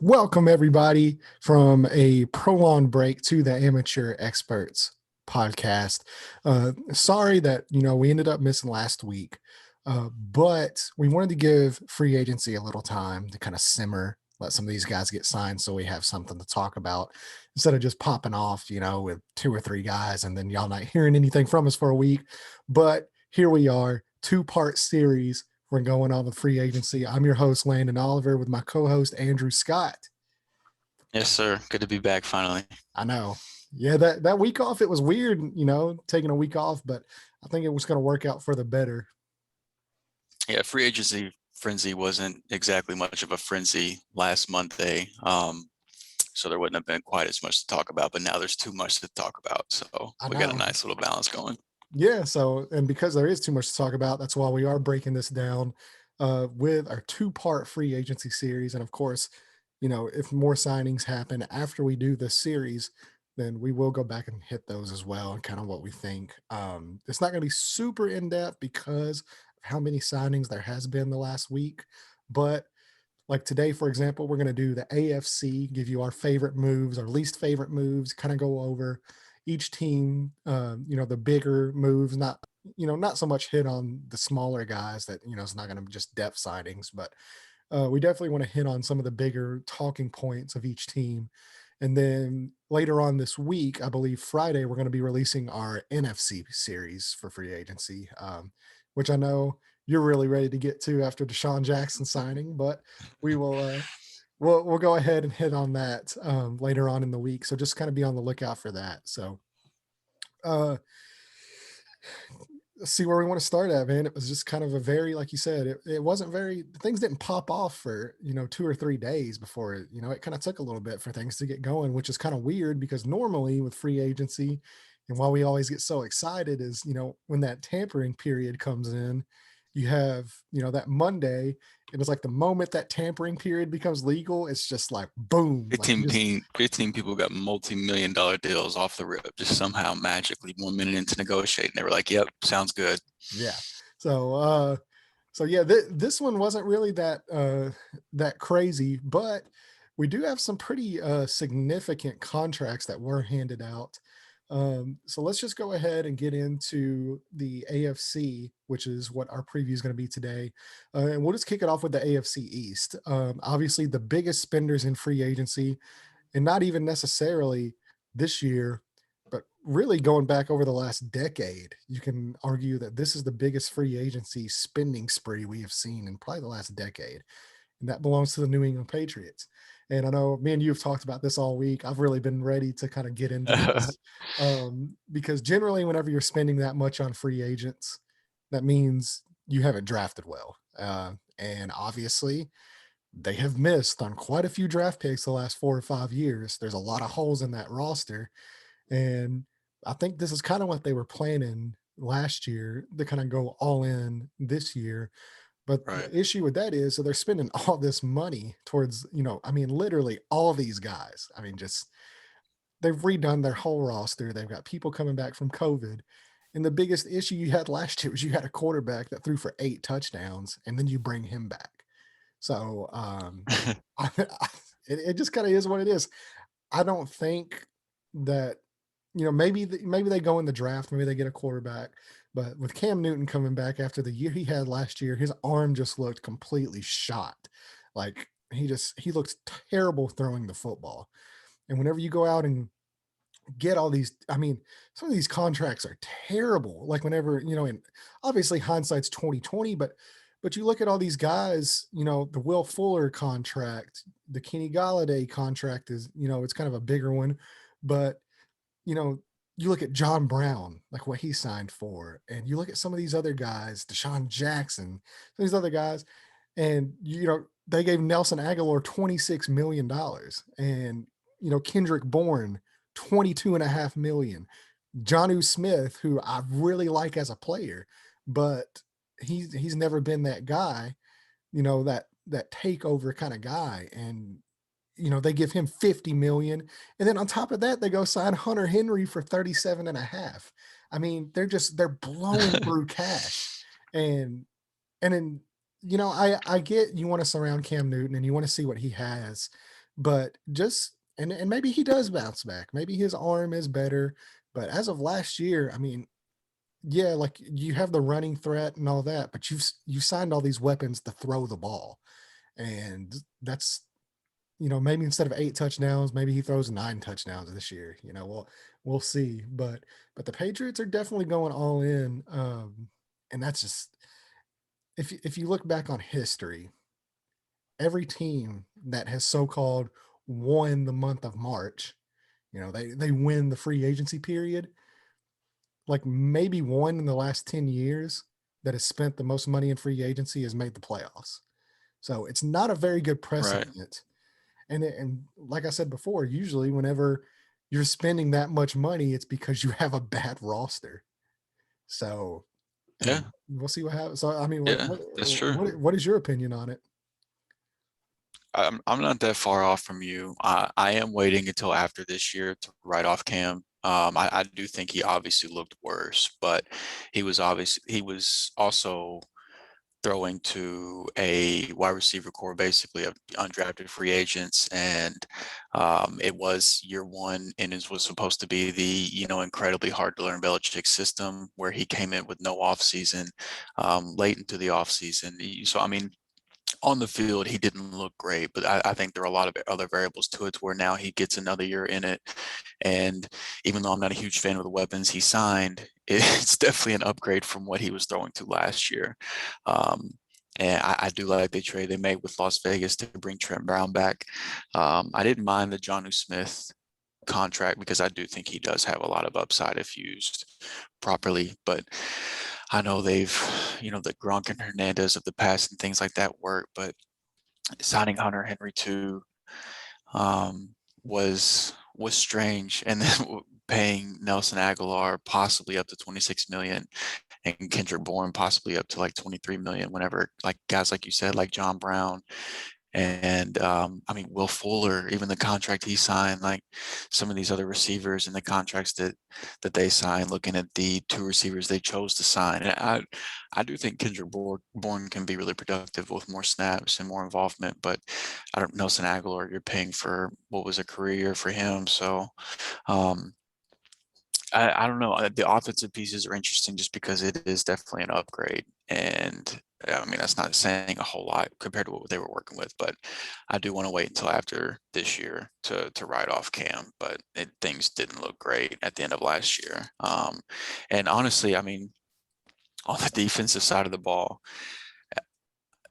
Welcome, everybody, from a prolonged break to the Amateur Experts podcast. Sorry that, we ended up missing last week, but we wanted to give free agency a little time to kind of simmer, let some of these guys get signed so we have something to talk about instead of just popping off, with two or three guys and then y'all not hearing anything from us for a week. But here we are, two-part series. We're going on with free agency. I'm your host, Landon Oliver, with my co-host, Andrew Scott. Yes, sir. Good to be back finally. I know. Yeah, that week off, it was weird, taking a week off, but I think it was going to work out for the better. Yeah, free agency frenzy wasn't exactly much of a frenzy last Monday. So there wouldn't have been quite as much to talk about, but now there's too much to talk about. So we got a nice little balance going. Yeah, so, and because there is too much to talk about, that's why we are breaking this down with our two-part free agency series. And of course, if more signings happen after we do this series, then we will go back and hit those as well and kind of what we think. It's not going to be super in-depth because of how many signings there has been the last week. But like today, for example, we're going to do the AFC, give you our favorite moves, our least favorite moves, kind of go over each team, the bigger moves, not so much hit on the smaller guys that, it's not going to be just depth signings, but we definitely want to hit on some of the bigger talking points of each team. And then later on this week, I believe Friday, we're going to be releasing our NFC series for free agency, which I know you're really ready to get to after Deshaun Jackson signing, but we will we'll go ahead and hit on that later on in the week. So just kind of be on the lookout for that. So let's see where we want to start at, man. It was just kind of a very, like you said, it wasn't very, things didn't pop off for, 2 or 3 days before, it kind of took a little bit for things to get going, which is kind of weird because normally with free agency, and why we always get so excited is, when that tampering period comes in, you have, that Monday, it was like the moment that tampering period becomes legal, it's just like, boom. 15 people got multi-million-dollar deals off the rip, just somehow magically 1 minute into negotiating. They were like, yep, sounds good. Yeah. So yeah, this one wasn't really that crazy, but we do have some pretty significant contracts that were handed out. So let's just go ahead and get into the AFC, which is what our preview is going to be today. And we'll just kick it off with the AFC East. Obviously, the biggest spenders in free agency, and not even necessarily this year, but really going back over the last decade, you can argue that this is the biggest free agency spending spree we have seen in probably the last decade. And that belongs to the New England Patriots. And I know me and you have talked about this all week. I've really been ready to kind of get into this because generally whenever you're spending that much on free agents, that means you haven't drafted well. And obviously they have missed on quite a few draft picks the last 4 or 5 years. There's a lot of holes in that roster. And I think this is kind of what they were planning last year to kind of go all in this year. But Right. The issue with that is, so they're spending all this money towards, literally all of these guys. Just they've redone their whole roster. They've got people coming back from COVID. And the biggest issue you had last year was you had a quarterback that threw for 8 touchdowns and then you bring him back. So it just kind of is what it is. I don't think that, maybe they go in the draft, maybe they get a quarterback, but with Cam Newton coming back after the year he had last year, his arm just looked completely shot. Like he looks terrible throwing the football. And whenever you go out and get all these, some of these contracts are terrible. Like whenever, and obviously hindsight's 2020, but you look at all these guys, the Will Fuller contract, the Kenny Galladay contract is, it's kind of a bigger one, but you look at John Brown, like what he signed for, and you look at some of these other guys, Deshaun Jackson, these other guys, and they gave Nelson Aguilar $26 million, and Kendrick Bourne $22.5 million. Jonnu Smith, who I really like as a player, but he's never been that guy, that takeover kind of guy. And they give him 50 million. And then on top of that, they go sign Hunter Henry for 37.5. They're blowing through cash. And then, I get you want to surround Cam Newton and you want to see what he has. but just and maybe he does bounce back. Maybe his arm is better. But as of last year, I mean, yeah, like you have the running threat and all that, but you signed all these weapons to throw the ball. And that's, maybe instead of 8 touchdowns, maybe he throws 9 touchdowns this year. We'll see. But the Patriots are definitely going all in. And that's just, if you look back on history, every team that has so-called won the month of March, they win the free agency period, like maybe one in the last 10 years that has spent the most money in free agency has made the playoffs. So it's not a very good Right. precedent. And like I said before, usually whenever you're spending that much money, it's because you have a bad roster. So, Yeah. and we'll see what happens. So, I mean, Yeah. That's true. what is your opinion on it? I'm not that far off from you. I am waiting until after this year to write off Cam. I do think he obviously looked worse, but he was also throwing to a wide receiver core, basically of undrafted free agents, and it was year one, and it was supposed to be the incredibly hard to learn Belichick system, where he came in with no offseason, late into the offseason. So I mean, on the field, he didn't look great, but I think there are a lot of other variables to it to where now he gets another year in it. And even though I'm not a huge fan of the weapons he signed, it's definitely an upgrade from what he was throwing to last year. Um, and I do like the trade they made with Las Vegas to bring Trent Brown back. I didn't mind the Jonnu Smith contract because I do think he does have a lot of upside if used properly. But I know the Gronk and Hernandez of the past and things like that work, but signing Hunter Henry too um, was strange, and then paying Nelson Aguilar possibly up to 26 million and Kendrick Bourne possibly up to like 23 million. Whenever like guys like you said, like John Brown and I mean, Will Fuller, even the contract he signed, like some of these other receivers and the contracts that they signed, looking at the two receivers they chose to sign. And I do think Kendrick Bourne can be really productive with more snaps and more involvement, but I don't Nelson Aguilar, you're paying for what was a career for him. So um, I don't know. The offensive pieces are interesting just because it is definitely an upgrade. And I mean, that's not saying a whole lot compared to what they were working with, but I do want to wait until after this year to write off Cam. But things didn't look great at the end of last year. And honestly, I mean, on the defensive side of the ball,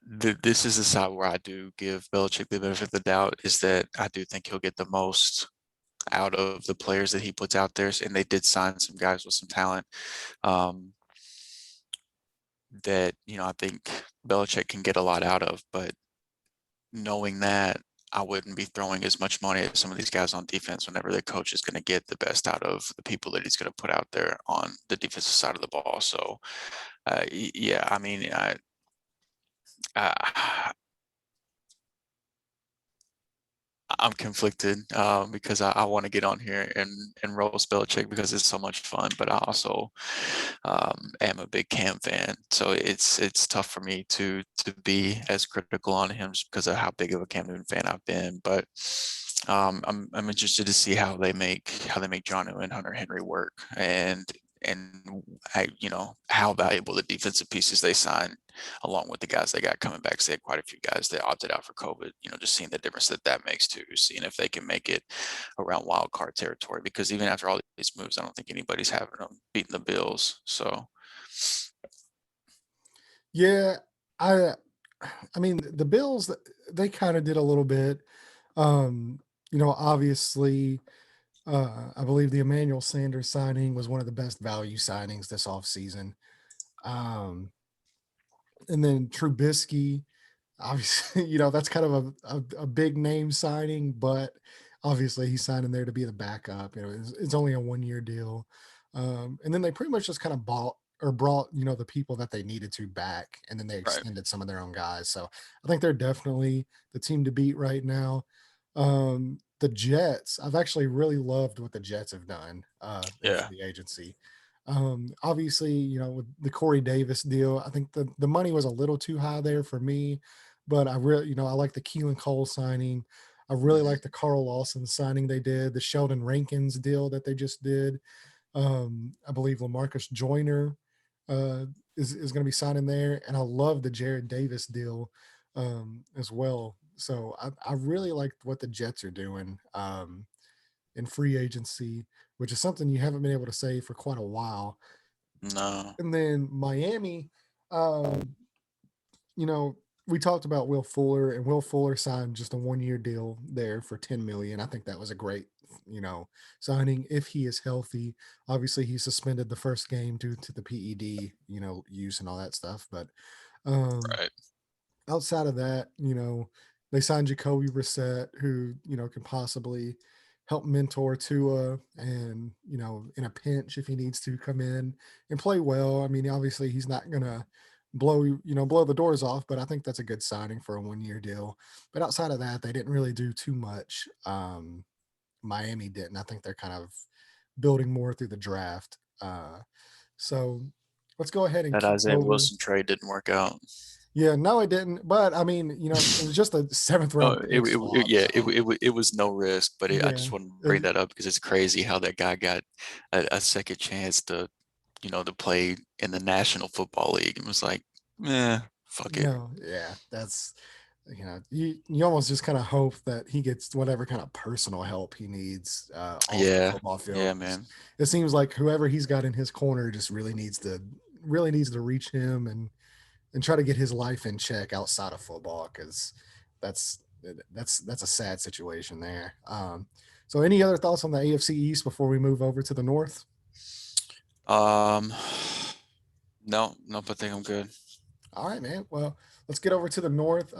this is the side where I do give Belichick the benefit of the doubt, is that I do think he'll get the most out of the players that he puts out there. And they did sign some guys with some talent um, that, I think Belichick can get a lot out of. But knowing that, I wouldn't be throwing as much money at some of these guys on defense whenever the coach is going to get the best out of the people that he's going to put out there on the defensive side of the ball. So, yeah, I mean, I, I'm conflicted because I want to get on here and roast Belichick because it's so much fun, but I also am a big Cam fan, so it's tough for me to be as critical on him just because of how big of a Cam Newton fan I've been. But I'm interested to see how they make Jonnu and Hunter Henry work, and how valuable the defensive pieces they sign along with the guys they got coming back. So they had quite a few guys that opted out for COVID, just seeing the difference that makes too, seeing if they can make it around wild card territory, because even after all these moves, I don't think anybody's having them beating the Bills. So Yeah, I I mean, the Bills, they kind of did a little bit. Obviously, I believe the Emmanuel Sanders signing was one of the best value signings this offseason. Um, and then Trubisky, obviously, that's kind of a big name signing, but obviously he's signing there to be the backup. It's only a 1 year deal. And then they pretty much just kind of bought or brought, the people that they needed to back, and then they right, extended some of their own guys. So I think they're definitely the team to beat right now. The Jets, I've actually really loved what the Jets have done in yeah, free agency. Obviously, with the Corey Davis deal, I think the money was a little too high there for me, but I really, I like the Keelan Cole signing. I really Mhm. like the Carl Lawson signing they did, the Sheldon Rankins deal that they just did. I believe Lamarcus Joyner uh, is going to be signing there, and I love the Jared Davis deal as well. So I really like what the Jets are doing in free agency, which is something you haven't been able to say for quite a while. No. And then Miami, um, you know, we talked about Will Fuller, and Will Fuller signed just a 1 year deal there for 10 million. I think that was a great, signing if he is healthy. Obviously, he suspended the first game due to the PED, use and all that stuff. But um, Right. outside of that, they signed Jacoby Brissett, who can possibly help mentor Tua, and in a pinch if he needs to come in and play well. I mean, obviously he's not gonna blow the doors off, but I think that's a good signing for a 1 year deal. But outside of that, they didn't really do too much. Miami didn't. I think they're kind of building more through the draft. So let's go ahead and That kick Isaiah over. Wilson trade didn't work out. Yeah, no, it didn't. But I mean, it was just a seventh Oh, round pick swap. yeah, So it was no risk, but I yeah, just want to bring it, that up because it's crazy how that guy got a second chance to, to play in the National Football League and was like, fuck it. no, yeah, that's you almost just kind of hope that he gets whatever kind of personal help he needs off the Yeah, football yeah, field. man. It seems like whoever he's got in his corner just really needs to reach him and try to get his life in check outside of football, because that's that's a sad situation there. So any other thoughts on the AFC East before we move over to the North? Um, no, nope, I think I'm good. All right, man. Well, let's get over to the North.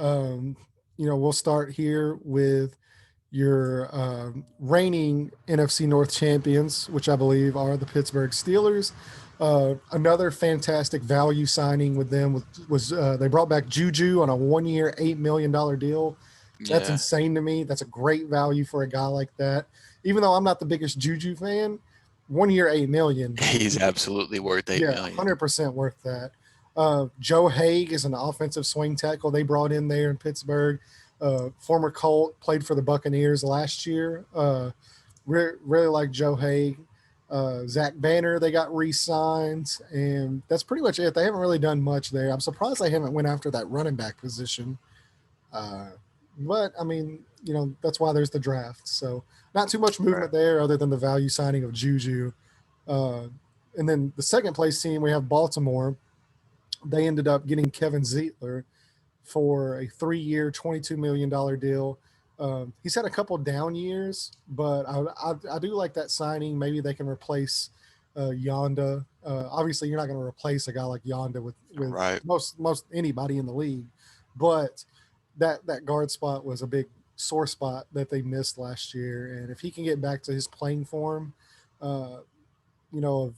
We'll start here with your reigning NFC North champions, which I believe are the Pittsburgh Steelers. Another fantastic value signing with them was they brought back Juju on a 1 year, $8 million deal. That's Yeah, insane to me. That's a great value for a guy like that. Even though I'm not the biggest Juju fan, 1 year, 8 million. he's absolutely worth eight Yeah, million. 100% worth that. Joe Hague is an offensive swing tackle they brought in there in Pittsburgh. Former Colt, played for the Buccaneers last year. Really like Joe Hague. Zach Banner, they got re-signed, and that's pretty much it. They haven't really done much there. I'm surprised they haven't went after that running back position. Uh, but I mean, that's why there's the draft. So not too much Right. movement there, other than the value signing of Juju. Uh, and then the second place team, we have Baltimore. They ended up getting Kevin Zeitler for a 3 year, $22 million deal. He's had a couple down years, but I do like that signing. Maybe they can replace Yonda. Obviously, you're not going to replace a guy like Yonda with Right. most anybody in the league, but that guard spot was a big sore spot that they missed last year. And if he can get back to his playing form, uh, of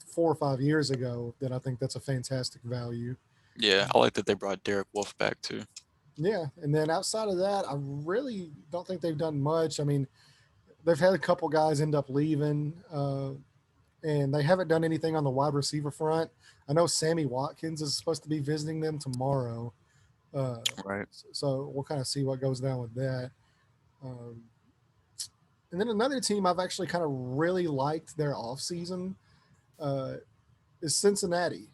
4 or 5 years ago, then I think that's a fantastic value. Yeah, I like that they brought Derek Wolf back too. Yeah, and then outside of that, I really don't think they've done much. I mean, they've had a couple guys end up leaving, and they haven't done anything on the wide receiver front. I know Sammy Watkins is supposed to be visiting them tomorrow, uh, Right. so we'll kind of see what goes down with that. Um, and then another team I've actually kind of really liked their offseason uh, is Cincinnati.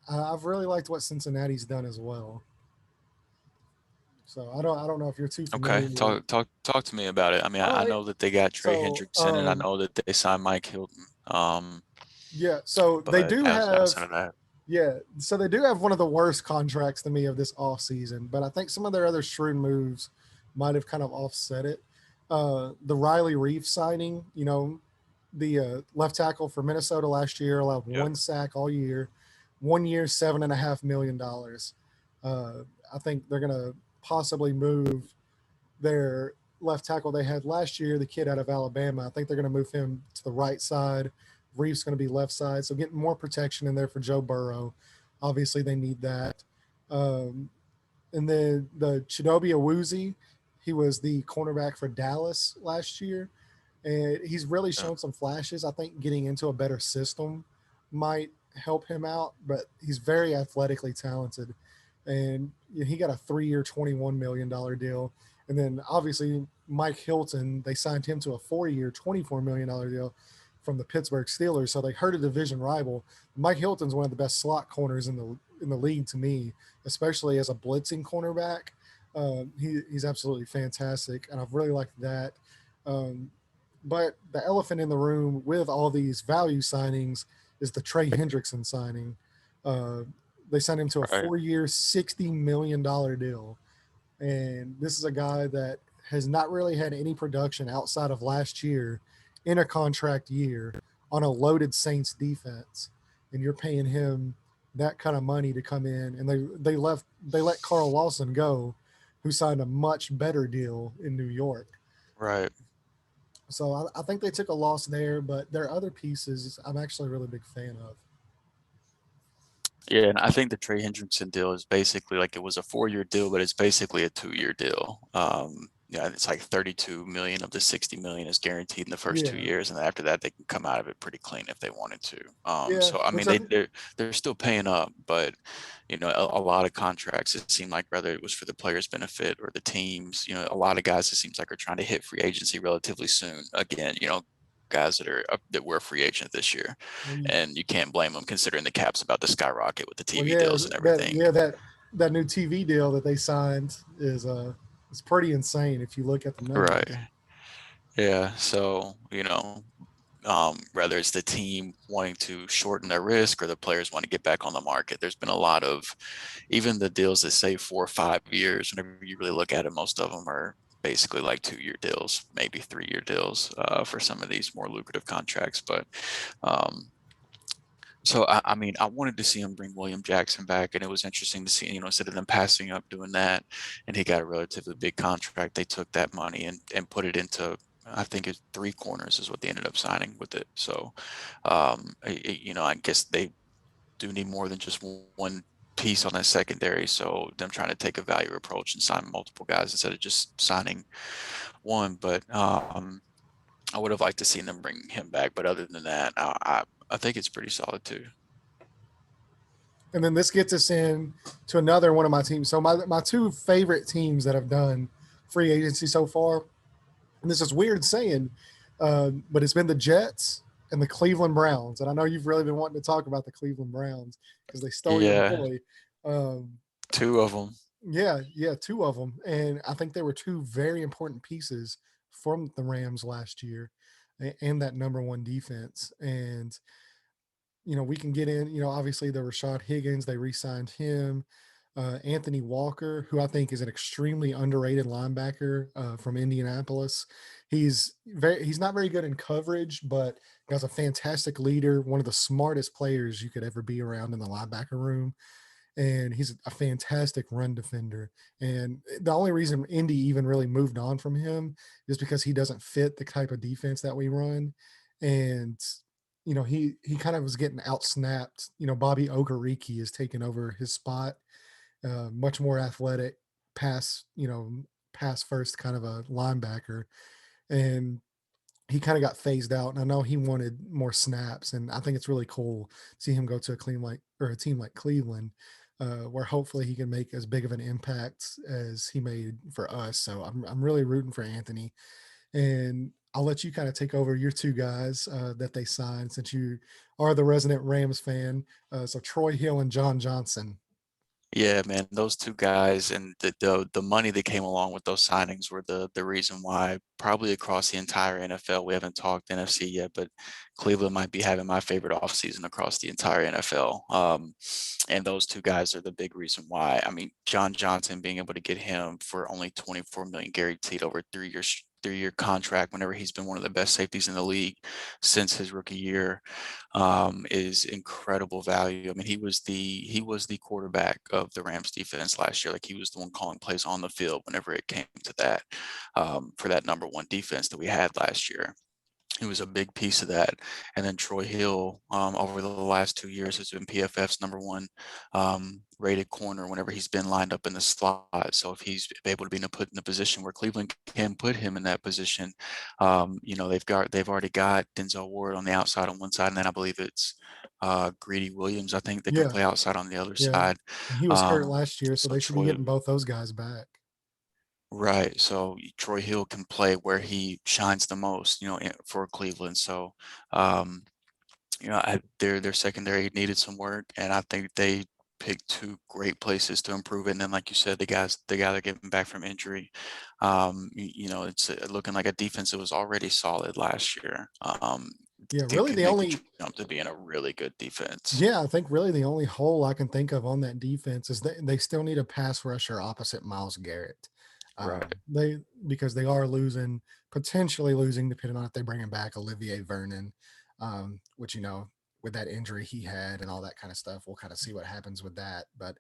I've really liked what Cincinnati's done as well. So I don't know if you're too Okay. familiar with. Talk to me about it. I mean, All I right. know that they got Trey So Hendrickson and I know that they signed Mike Hilton. yeah, so they But do have outside of that, yeah, so they do have one of the worst contracts to me of this off season, but I think some of their other shrewd moves might have kind of offset it. The Riley Reef signing, the left tackle for Minnesota last year, allowed yeah. one sack all year, 1 year, $7.5 million. I think they're gonna possibly move their left tackle they had last year, the kid out of Alabama. I think they're going to move him to the right side. Reeves going to be left side, so getting more protection in there for Joe Burrow. Obviously, they need that. Um, and then the Chidobe Awuzie, he was the cornerback for Dallas last year, and he's really Yeah. shown some flashes. I think getting into a better system might help him out, but he's very athletically talented, and he got a 3 year, $21 million deal. And then obviously Mike Hilton, they signed him to a 4-year, $24 million deal from the Pittsburgh Steelers. So they hurt a division rival. Mike Hilton's one of the best slot corners in the league to me, especially as a blitzing cornerback. He's absolutely fantastic, and I've really liked that. Um, but the elephant in the room with all these value signings is the Trey Hendrickson signing. Uh, they signed him to a Right. 4-year, $60 million deal. And this is a guy that has not really had any production outside of last year in a contract year on a loaded Saints defense. And you're paying him that kind of money to come in. And they let Carl Lawson go, who signed a much better deal in New York. Right. So I think they took a loss there, but there are other pieces I'm actually a really big fan of. Yeah, and I think the Trey Hendrickson deal is basically like it was a 4-year deal, but it's basically a 2-year deal. Yeah, it's like 32 million of the 60 million is guaranteed in the first 2 Yeah, years, and then after that they can come out of it pretty clean if they wanted to. yeah, So I which mean I they're still paying up, but a lot of contracts it seemed like whether it was for the players' benefit or the teams, a lot of guys it seems like are trying to hit free agency relatively soon. Again, guys that were a free agent this year, well, and you can't blame them considering the cap's about to skyrocket with the well, TV yeah, deals and everything. that new TV deal that they signed is pretty insane if you look at the Right. numbers. Yeah. So, whether it's the team wanting to shorten their risk or the players want to get back on the market, there's been a lot of even the deals that say 4 or 5 years. Whenever you really look at it, most of them are basically like 2-year deals, maybe 3-year deals for some of these more lucrative contracts. But um, So I mean, I wanted to see him bring William Jackson back, and it was interesting to see, instead of them passing up doing that, and he got a relatively big contract, they took that money and put it into, I think it's 3 corners is what they ended up signing with it. So, I guess they do need more than just one piece on that secondary. So them trying to take a value approach and sign multiple guys instead of just signing one. But I would have liked to see them bring him back. But other than that, I think it's pretty solid too. And then this gets us in to another one of my teams. So my two favorite teams that have done free agency so far, and this is weird saying, but it's been the Jets and the Cleveland Browns. And I know you've really been wanting to talk about the Cleveland Browns because they stole your Yeah, boy. Um, 2 of them. yeah, two of them, and I think they were two very important pieces from the Rams last year, and that number one defense. And we can get in. Obviously the Rashad Higgins, they re-signed him. Anthony Walker, who I think is an extremely underrated linebacker from Indianapolis. He's not very good in coverage, but he's a fantastic leader, one of the smartest players you could ever be around in the linebacker room. And he's a fantastic run defender. And the only reason Indy even really moved on from him is because he doesn't fit the type of defense that we run. And he kind of was getting outsnapped. Bobby Okereke is taking over his spot. Much more athletic, pass pass first kind of a linebacker, and he kind of got phased out. And I know he wanted more snaps, and I think it's really cool to see him go to a team like Cleveland, where hopefully he can make as big of an impact as he made for us. So I'm really rooting for Anthony, and I'll let you kind of take over your two guys that they signed since you are the resident Rams fan. So Troy Hill and John Johnson. Yeah, man, those 2 guys and the money that came along with those signings were the reason why probably across the entire NFL, we haven't talked NFC yet, but Cleveland might be having my favorite offseason across the entire NFL. And those 2 guys are the big reason why. I mean, John Johnson being able to get him for only 24 million guaranteed over 3 years. 3-year contract whenever he's been one of the best safeties in the league since his rookie year is incredible value. I mean, he was the quarterback of the Rams defense last year. Like he was the one calling plays on the field whenever it came to that for that number one defense that we had last year. He was a big piece of that. And then Troy Hill, over the last 2 years, has been PFF's number one rated corner whenever he's been lined up in the slot. So if he's able to be put in a position where Cleveland can put him in that position, they've already got Denzel Ward on the outside on one side, and then I believe it's Greedy Williams, I think, that can Yeah, play outside on the other yeah. side. And he was hurt last year, so So they should be Troy, getting both those guys back. Right. So Troy Hill can play where he shines the most, for Cleveland. So, um, their secondary needed some work, and I think they picked two great places to improve it. And then, like you said, the guy they're getting back from injury, it's looking like a defense that was already solid last year. Yeah, It really can the make the only jump to being a really good defense. yeah, I think really the only hole I can think of on that defense is they still need a pass rusher opposite Miles Garrett. Right. They because they are losing, potentially losing, depending on if they bring him back, Olivier Vernon, which with that injury he had and all that kind of stuff, we'll kind of see what happens with that. But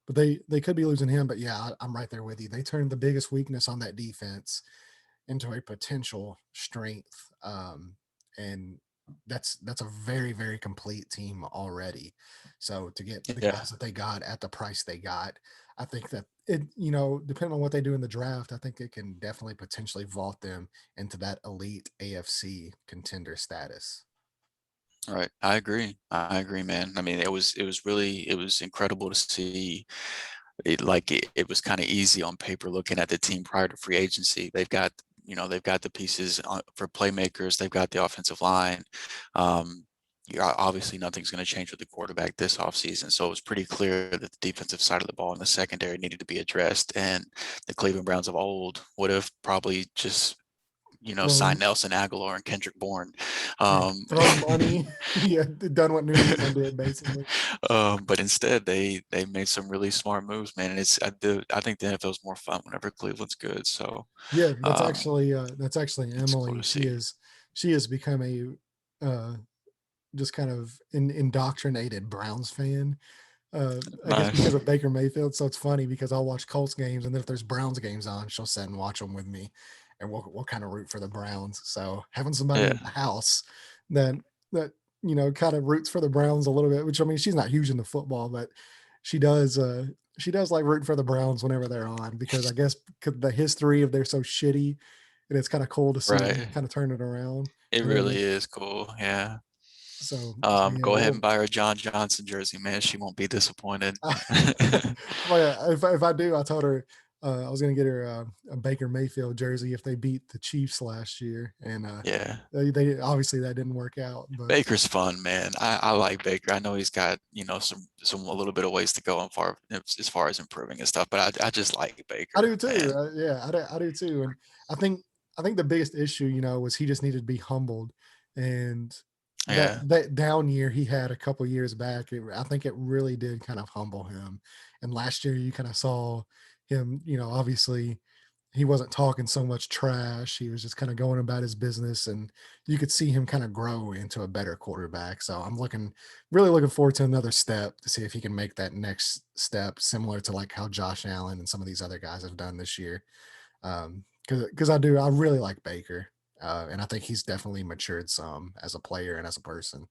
they could be losing him. But yeah, I'm right there with you. They turned the biggest weakness on that defense into a potential strength. And that's a very, very complete team already. So to get the Yeah. guys that they got at the price they got, I think that it, depending on what they do in the draft, I think it can definitely potentially vault them into that elite AFC contender status. Right. I agree. I agree, man. I mean, it was incredible to see it was kind of easy on paper looking at the team prior to free agency. They've got the pieces for playmakers. They've got the offensive line. Um, Obviously nothing's going to change with the quarterback this offseason. So it was pretty clear that the defensive side of the ball and the secondary needed to be addressed. And the Cleveland Browns of old would have probably just sign Thrown, Nelson Aguilar and Kendrick Bourne. yeah, Um, thrown money, yeah, done what New England did basically. but instead, they made some really smart moves, man. And I think the NFL is more fun whenever Cleveland's good. So Yeah, um, that's actually it's cool Emily. to see. She has become a just kind of indoctrinated Browns fan. I guess because Nice. of Baker Mayfield. So it's funny because I'll watch Colts games, and then if there's Browns games on, she'll sit and watch them with me, and we'll kind of root for the Browns. So having somebody Yeah. in the house that that kind of roots for the Browns a little bit, which I mean she's not huge into football, but she does. She does like rooting for the Browns whenever they're on because I guess the history of they're so shitty, and it's kind of cool to see them Right. kind of turn it around. It And then really is cool. Yeah. so yeah, Go ahead and buy her John Johnson jersey, man. She won't be disappointed. well, yeah, if I do, I told her I was going to get her a Baker Mayfield jersey if they beat the Chiefs last year, and Yeah. they obviously that didn't work out. But Baker's fun, man. I like Baker. I know he's got, some a little bit of ways to go as far as improving and stuff, but I just like I Baker, do too. man. Yeah, I do too. And I think I think the biggest issue, was he just needed to be humbled, and Yeah. that down year he had a couple years back, I think it really did kind of humble him. And last year you kind of saw him, obviously he wasn't talking so much trash. He was just kind of going about his business, and you could see him kind of grow into a better quarterback. So I'm really looking forward to another step to see if he can make that next step, similar to like how Josh Allen and some of these other guys have done this year. Because I really like Baker, and I think he's definitely matured some as a player and as a person.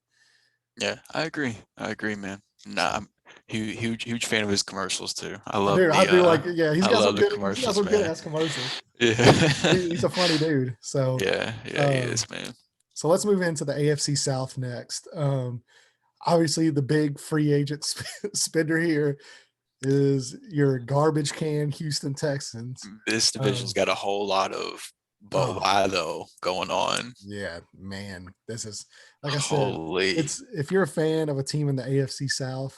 Yeah, I agree. I agree, man. Nah, So I'm huge fan of his commercials too. I do like, yeah, I love the he's got commercials, some good man. ass commercials. Yeah. He's a funny dude. So, Yeah, he um, is, man. so let's move into the AFC South next. Obviously, the big free agent spender here is your garbage can Houston Texans. This division's Um, got a whole lot of but oh why though going on. yeah, man, this is like I said, Holy. it's if you're a fan of a team in the AFC South,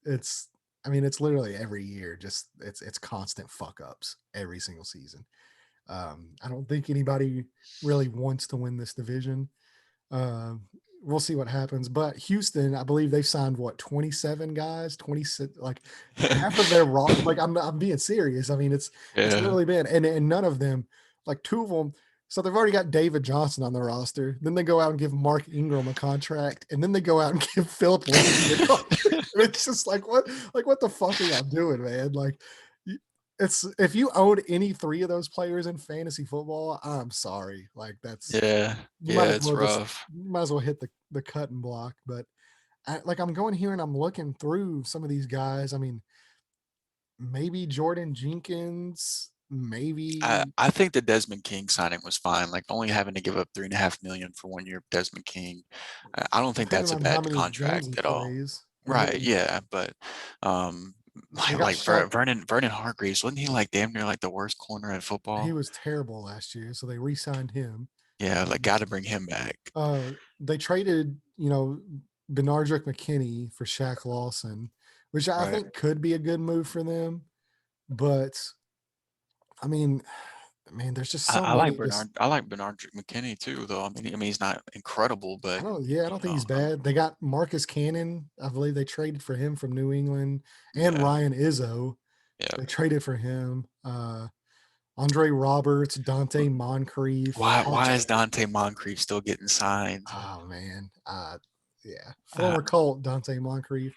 it's I mean it's literally every year, just it's constant fuck ups every single season. I don't think anybody really wants to win this division. Um, we'll see what happens. But Houston, I believe they've signed what 27 guys, 26, like half of their raw. Like I'm being serious. I mean, it's Yeah. literally been and none of them, like two of them. So they've already got David Johnson on the roster. Then they go out and give Mark Ingram a contract, and then they go out and give Philip Lindsay a contract. It's just like what the fuck are y'all doing, man? Like it's if you own any three of those players in fantasy football, I'm sorry. Like that's Yeah. you might Yeah, as it's well just rough. you might as well hit the cutting block. But I'm going here and I'm looking through some of these guys. I mean, maybe Jordan Jenkins, maybe I think the Desmond King signing was fine. Like only having to give up 3.5 million for 1 year of Desmond King. I don't think depending that's a on how bad many games he contract at all. plays. Right. Maybe Yeah. But They got like Shaq. Vernon Hargreaves, wasn't he like damn near like the worst corner in He football? was terrible last year, so they re-signed him. Yeah, like got to bring him back. They traded, Benardrick McKinney for Shaq Lawson, which I Right. think could be a good move for them. But I mean, man, there's just so many. Just I like Bernard McKinney too, though. I mean he's not incredible, but I don't think he's bad. They got Marcus Cannon. I believe they traded for him from New England, and yeah, Ryan Izzo. yeah. They traded for him. Andre Roberts, Dante Moncrief. Why is Dante Moncrief still getting signed? Oh man, yeah, I, former Colt Dante Moncrief.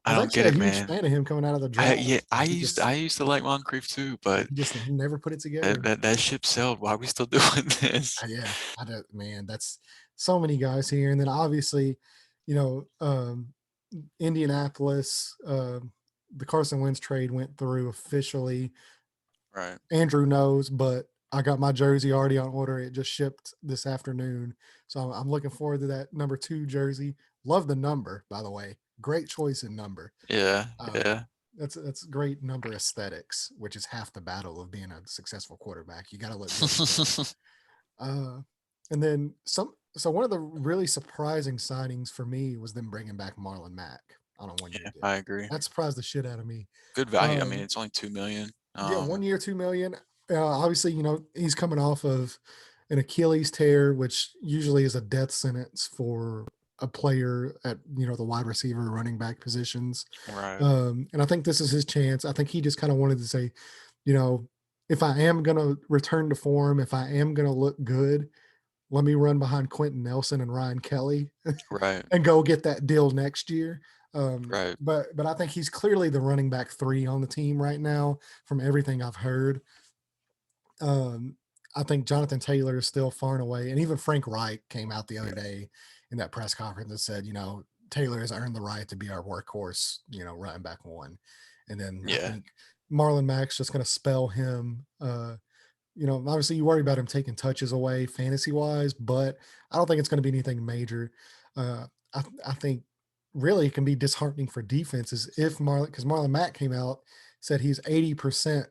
I I was don't get actually a it, huge man. fan of him coming out of the draft. Yeah, He just I used to like Moncrief too, but he never put it together. that ship sailed. Why are we still doing this? Yeah, I don't, man. That's so many guys here, and then obviously, you know, Indianapolis. The Carson Wentz trade went through officially. Right. Andrew knows, but I got my jersey already on order. It just shipped this afternoon, so I'm looking forward to that number 2 jersey. Love the number, by the way. Great choice in number. Yeah, Um, yeah. that's great number aesthetics, which is half the battle of being a successful quarterback. You got to look good in number. Uh, and then some. So one of the really surprising signings for me was them bringing back Marlon Mack on a 1-year Yeah, I deal. agree. That surprised the shit out of me. Good value. I mean, Um, it's only 2 million. yeah, 1 year, 2 million. Obviously, he's coming off of an Achilles tear, which usually is a death sentence for a player at the wide receiver, running back positions. Right. And I think this is his chance. I think he just kind of wanted to say, you know, if I am going to return to form, if I am going to look good, let me run behind Quentin Nelson and Ryan Kelly Right. and go get that deal next year. Right. But I think he's clearly the running back 3 on the team right now, from everything I've heard. Um, I think Jonathan Taylor is still far and away, and even Frank Reich came out the other day in that press conference and said, Taylor has earned the right to be our workhorse, running back 1. And then I Yeah. think Marlon Mack's just going to spell him. Obviously you worry about him taking touches away fantasy wise, but I don't think it's going to be anything major. I think really it can be disheartening for defenses if because Marlon Mack came out, said he's 80%,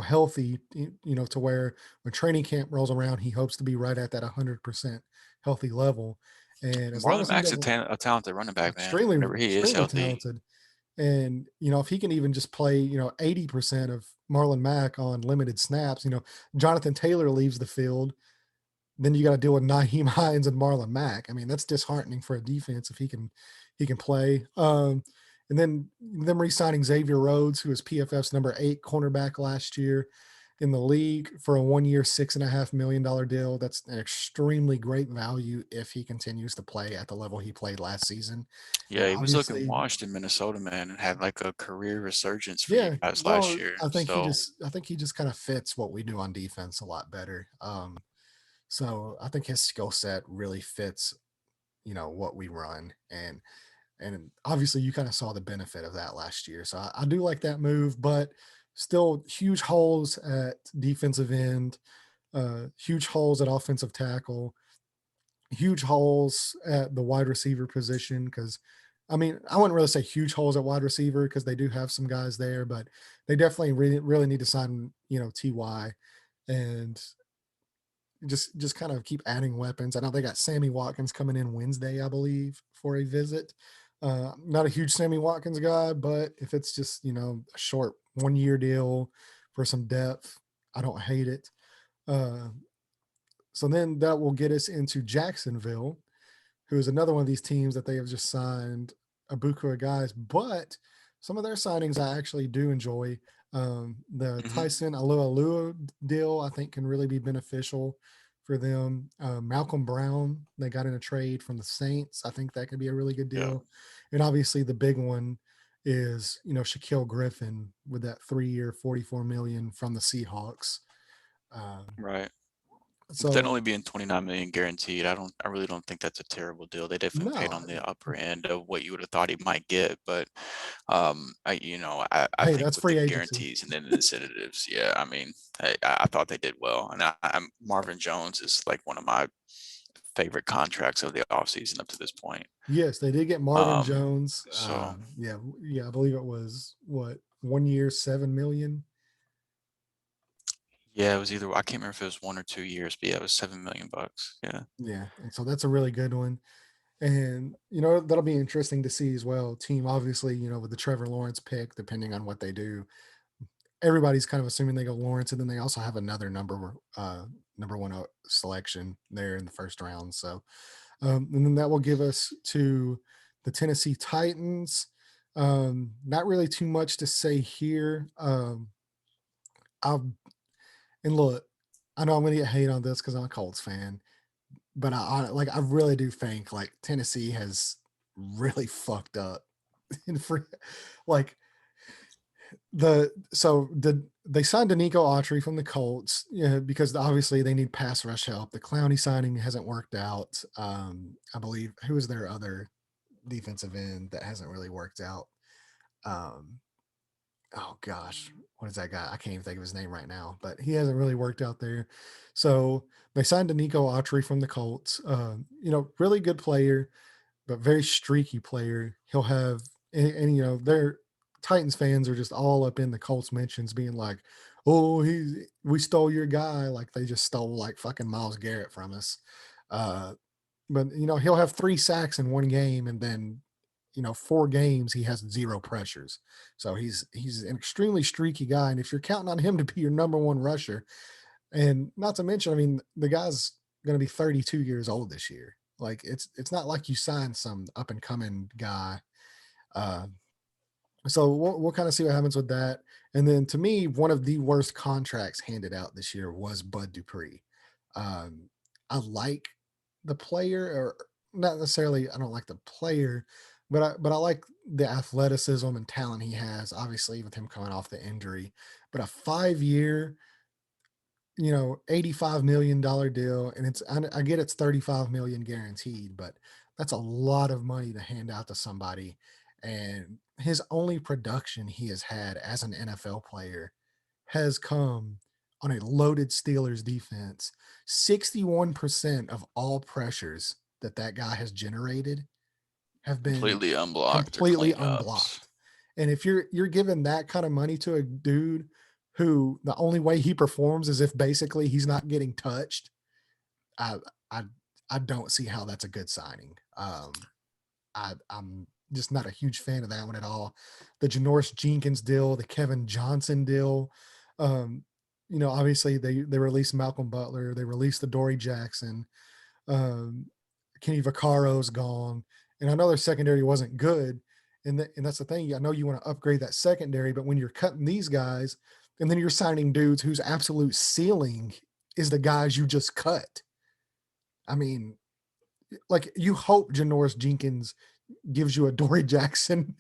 healthy, to where when training camp rolls around, he hopes to be right at that 100% healthy level. And as long Marlon as he Mack's doesn't, a talented running back, man. extremely, Whenever he is extremely healthy. talented. And, if he can even just play, 80% of Marlon Mack on limited snaps, Jonathan Taylor leaves the field, then you got to deal with Naheem Hines and Marlon Mack. I mean, that's disheartening for a defense if he can play. And then them re-signing Xavier Rhodes, who was PFF's number 8 cornerback last year in the league, for a 1-year, $6.5 million deal. That's an extremely great value if he continues to play at the level he played last season. And Yeah, he was looking obviously, washed in Minnesota, man, and had like a career resurgence for you yeah, guys last well, year. I So think he just kind of fits what we do on defense a lot better. So I think his skill set really fits, what we run. And obviously you kind of saw the benefit of that last year. So I do like that move, but still huge holes at defensive end, huge holes at offensive tackle, huge holes at the wide receiver position. Because I mean, I wouldn't really say huge holes at wide receiver because they do have some guys there, but they definitely really need to sign, Ty, and just kind of keep adding weapons. I know they got Sammy Watkins coming in Wednesday, I believe, for a visit. Not a huge Sammy Watkins guy, but if it's just a short 1-year deal for some depth, I don't hate it. Uh, so then that will get us into Jacksonville, who is another one of these teams that they have just signed a buku of guys, but some of their signings I actually do enjoy. The mhm. Tyson Alualu deal I think can really be beneficial for them. Malcolm Brown, they got in a trade from the Saints. I think that could be a really good Yeah, deal. And obviously the big one is, Shaquille Griffin with that 3-year, 44 million from the Seahawks. Um, right. With that so only being 29 million guaranteed, I really don't think that's a terrible deal. They definitely paid no, on the upper end of what you would have thought he might get, but I hey, think that's with the free agency. guarantees and then the incentives, yeah, I mean, I thought they did well, and Marvin Jones is like one of my favorite contracts of the offseason up to this point. Yes, they did get Marvin Jones. So Yeah, I believe it was what 1 year, 7 million. yeah, it was either I can't remember if it was 1 or 2 years, but yeah, it was $7 million. Yeah. Yeah, and so that's a really good one. And that'll be interesting to see as well. Team obviously, with the Trevor Lawrence pick, depending on what they do, everybody's kind of assuming they go Lawrence, and then they also have another number one selection there in the first round. So, and then that will give us to the Tennessee Titans. Not really too much to say here. I'll and look, I know I'm going to get hate on this because I'm a Colts fan, but I really do think like Tennessee has really fucked up in free, like they signed a Nico Autry from the Colts, because obviously they need pass rush help. The Clowney signing hasn't worked out. I believe who is their other defensive end that hasn't really worked out? Um, oh gosh, what is that guy? I can't even think of his name right now, but he hasn't really worked out there. So they signed a Nico Autry from the Colts. Really good player, but very streaky player. He'll have, and their Titans fans are just all up in the Colts mentions, being like, "Oh, we stole your guy," like they just stole like fucking Myles Garrett from us. Uh, but he'll have 3 sacks in one game, and then 4 games he has 0 pressures. So he's an extremely streaky guy, and if you're counting on him to be your number one rusher, and not to mention, I mean, the guy's going to be 32 years old this year. Like it's not like you signed some up and coming guy. Uh, so we'll kind of see what happens with that. And then to me, one of the worst contracts handed out this year was Bud Dupree. Um, I like the player, or not necessarily. I don't like the player, but I like the athleticism and talent he has. Obviously, with him coming off the injury, but a 5 year, $85 million deal, and I get it's 35 million guaranteed, but that's a lot of money to hand out to somebody. And his only production he has had as an NFL player has come on a loaded Steelers defense. 61% of all pressures that guy has generated have been completely unblocked or completely cleanups. unblocked. And if you're giving that kind of money to a dude who the only way he performs is if basically he's not getting touched, I I I don't see how that's a good signing. I'm just not a huge fan of that one at all. The Janoris Jenkins deal, the Kevin Johnson deal. Um, obviously they released Malcolm Butler, they released the Dory Jackson. Um, Kenny Vaccaro's gone, and I know their secondary wasn't good, and that's the thing. I know you want to upgrade that secondary, but when you're cutting these guys, and then you're signing dudes whose absolute ceiling is the guys you just cut. I mean, like you hope Janoris Jenkins gives you a Dory Jackson,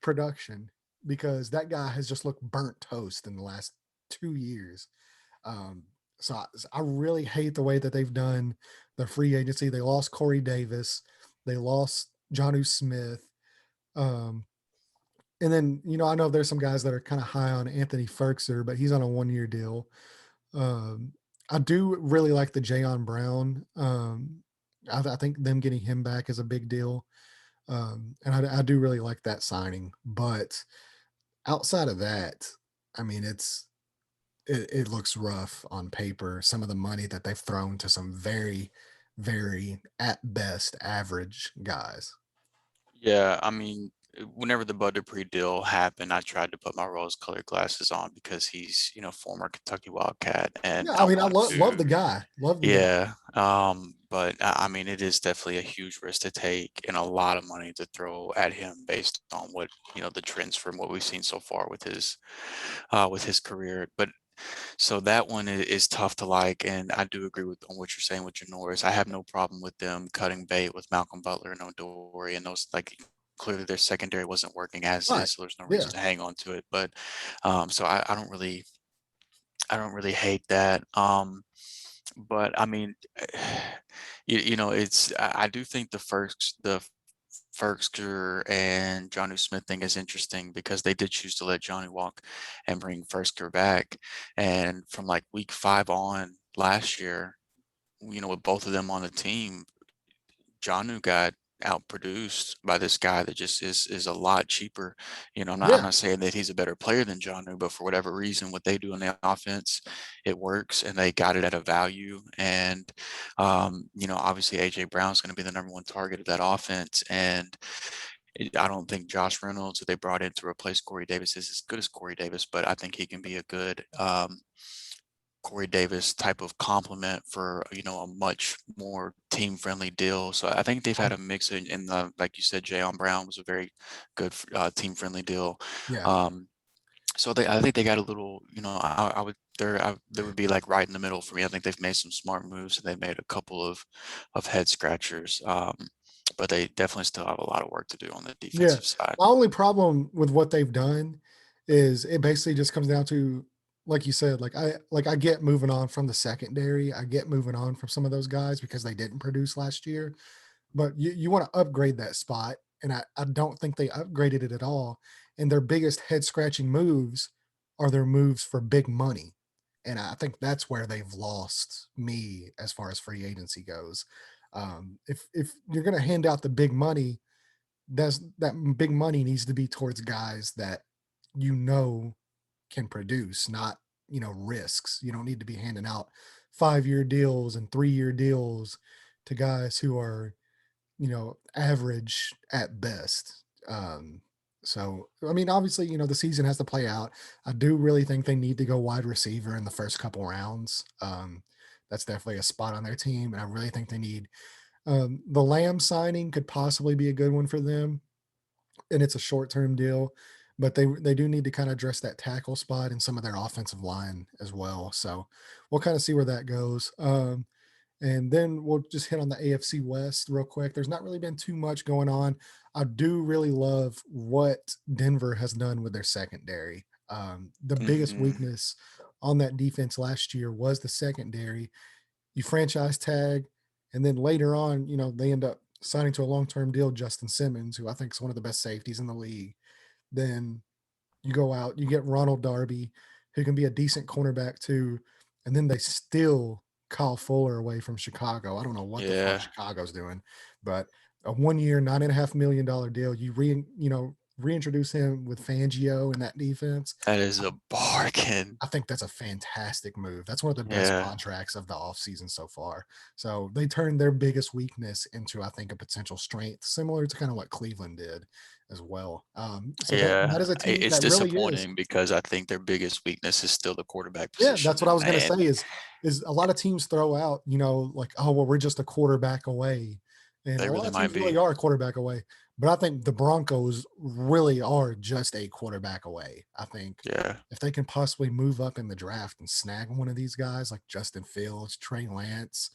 production, because that guy has just looked burnt toast in the last 2 years. Um, so I really hate the way that they've done the free agency. They lost Corey Davis, they lost Jonnu Smith. Um, and then, I know there's some guys that are kind of high on Anthony Ferkser, but he's on a 1 year deal. Um, I do really like the Jayon Brown. I think them getting him back is a big deal. And I do really like that signing. But outside of that, I mean, it looks rough on paper. Some of the money that they've thrown to some very, very at best average guys. Yeah, I mean, whenever the Bud Dupree deal happened, I tried to put my rose-colored glasses on because he's, former Kentucky Wildcat, and Yeah, I I mean, I want love to, the guy. Love the guy. yeah. But I mean, it is definitely a huge risk to take and a lot of money to throw at him based on what, the trends from what we've seen so far with his career. But so that one is tough to like, and I do agree with on what you're saying with Janoris. I have no problem with them cutting bait with Malcolm Butler and Odori and those, like, clearly their secondary wasn't working as Right. is, so there's no reason Yeah. to hang on to it. But so I don't really hate that. But I mean, I do think the Firkser and Jonnu Smith thing is interesting because they did choose to let Johnny walk and bring Firkser back. And from like week 5 on last year, with both of them on the team, Jonnu got outproduced by this guy that just is a lot cheaper. I'm Yeah, not saying that he's a better player than Jonnu, but for whatever reason, what they do in the offense, it works, and they got it at a value. And obviously AJ Brown's going to be the number one target of that offense, and I don't think Josh Reynolds, who they brought in to replace Corey Davis, is as good as Corey Davis, but I think he can be a good Corey Davis type of compliment for a much more team friendly deal. So I think they've had a mix in the, like you said, Jayon Brown was a very good team friendly deal. yeah. Um, so I think they got a little, I would they would be like right in the middle for me. I think they've made some smart moves, and they made a couple of head scratchers. But they definitely still have a lot of work to do on the Yeah. defensive side. My only problem with what they've done is it basically just comes down to, like you said, I get moving on from the secondary. I get moving on from some of those guys because they didn't produce last year. But you want to upgrade that spot. And I don't think they upgraded it at all. And their biggest head scratching moves are their moves for big money. And I think that's where they've lost me as far as free agency goes. If you're going to hand out the big money, that big money needs to be towards guys that you know can produce, not risks. You don't need to be handing out 5-year deals and 3-year deals to guys who are average at best. So I mean, obviously, the season has to play out. I do really think they need to go wide receiver in the first couple rounds. That's definitely a spot on their team, and I really think they need the Lamb signing could possibly be a good one for them, and it's a short-term deal, but they do need to kind of address that tackle spot and some of their offensive line as well. So we'll kind of see where that goes. And then we'll just hit on the AFC West real quick. There's not really been too much going on. I do really love what Denver has done with their secondary. The biggest Hmm. weakness on that defense last year was the secondary. You franchise tag, and then later on, they end up signing to a long-term deal Justin Simmons, who I think is one of the best safeties in the league. Then you go out, you get Ronald Darby, who can be a decent cornerback too, and then they steal Kyle Fuller away from Chicago. I don't know what the fuck Yeah, Chicago's doing, but a 1-year, $9.5 million deal. Reintroduce him with Fangio in that defense. that is a bargain. I think that's a fantastic move. That's one of the best Yeah. contracts of the offseason so far. So they turned their biggest weakness into, I think, a potential strength, similar to kind of what Cleveland did as well. So that Yeah, is a team it's that really is. disappointing because I think their biggest weakness is still the quarterback Yeah, position, that's what I was gonna and say is a lot of teams throw out, like, "Oh, well, we're just a quarterback away." And they a lot really of might teams really be. are a quarterback away, but I think the Broncos really are just a quarterback away. I think Yeah, if they can possibly move up in the draft and snag one of these guys like Justin Fields, Trey Lance,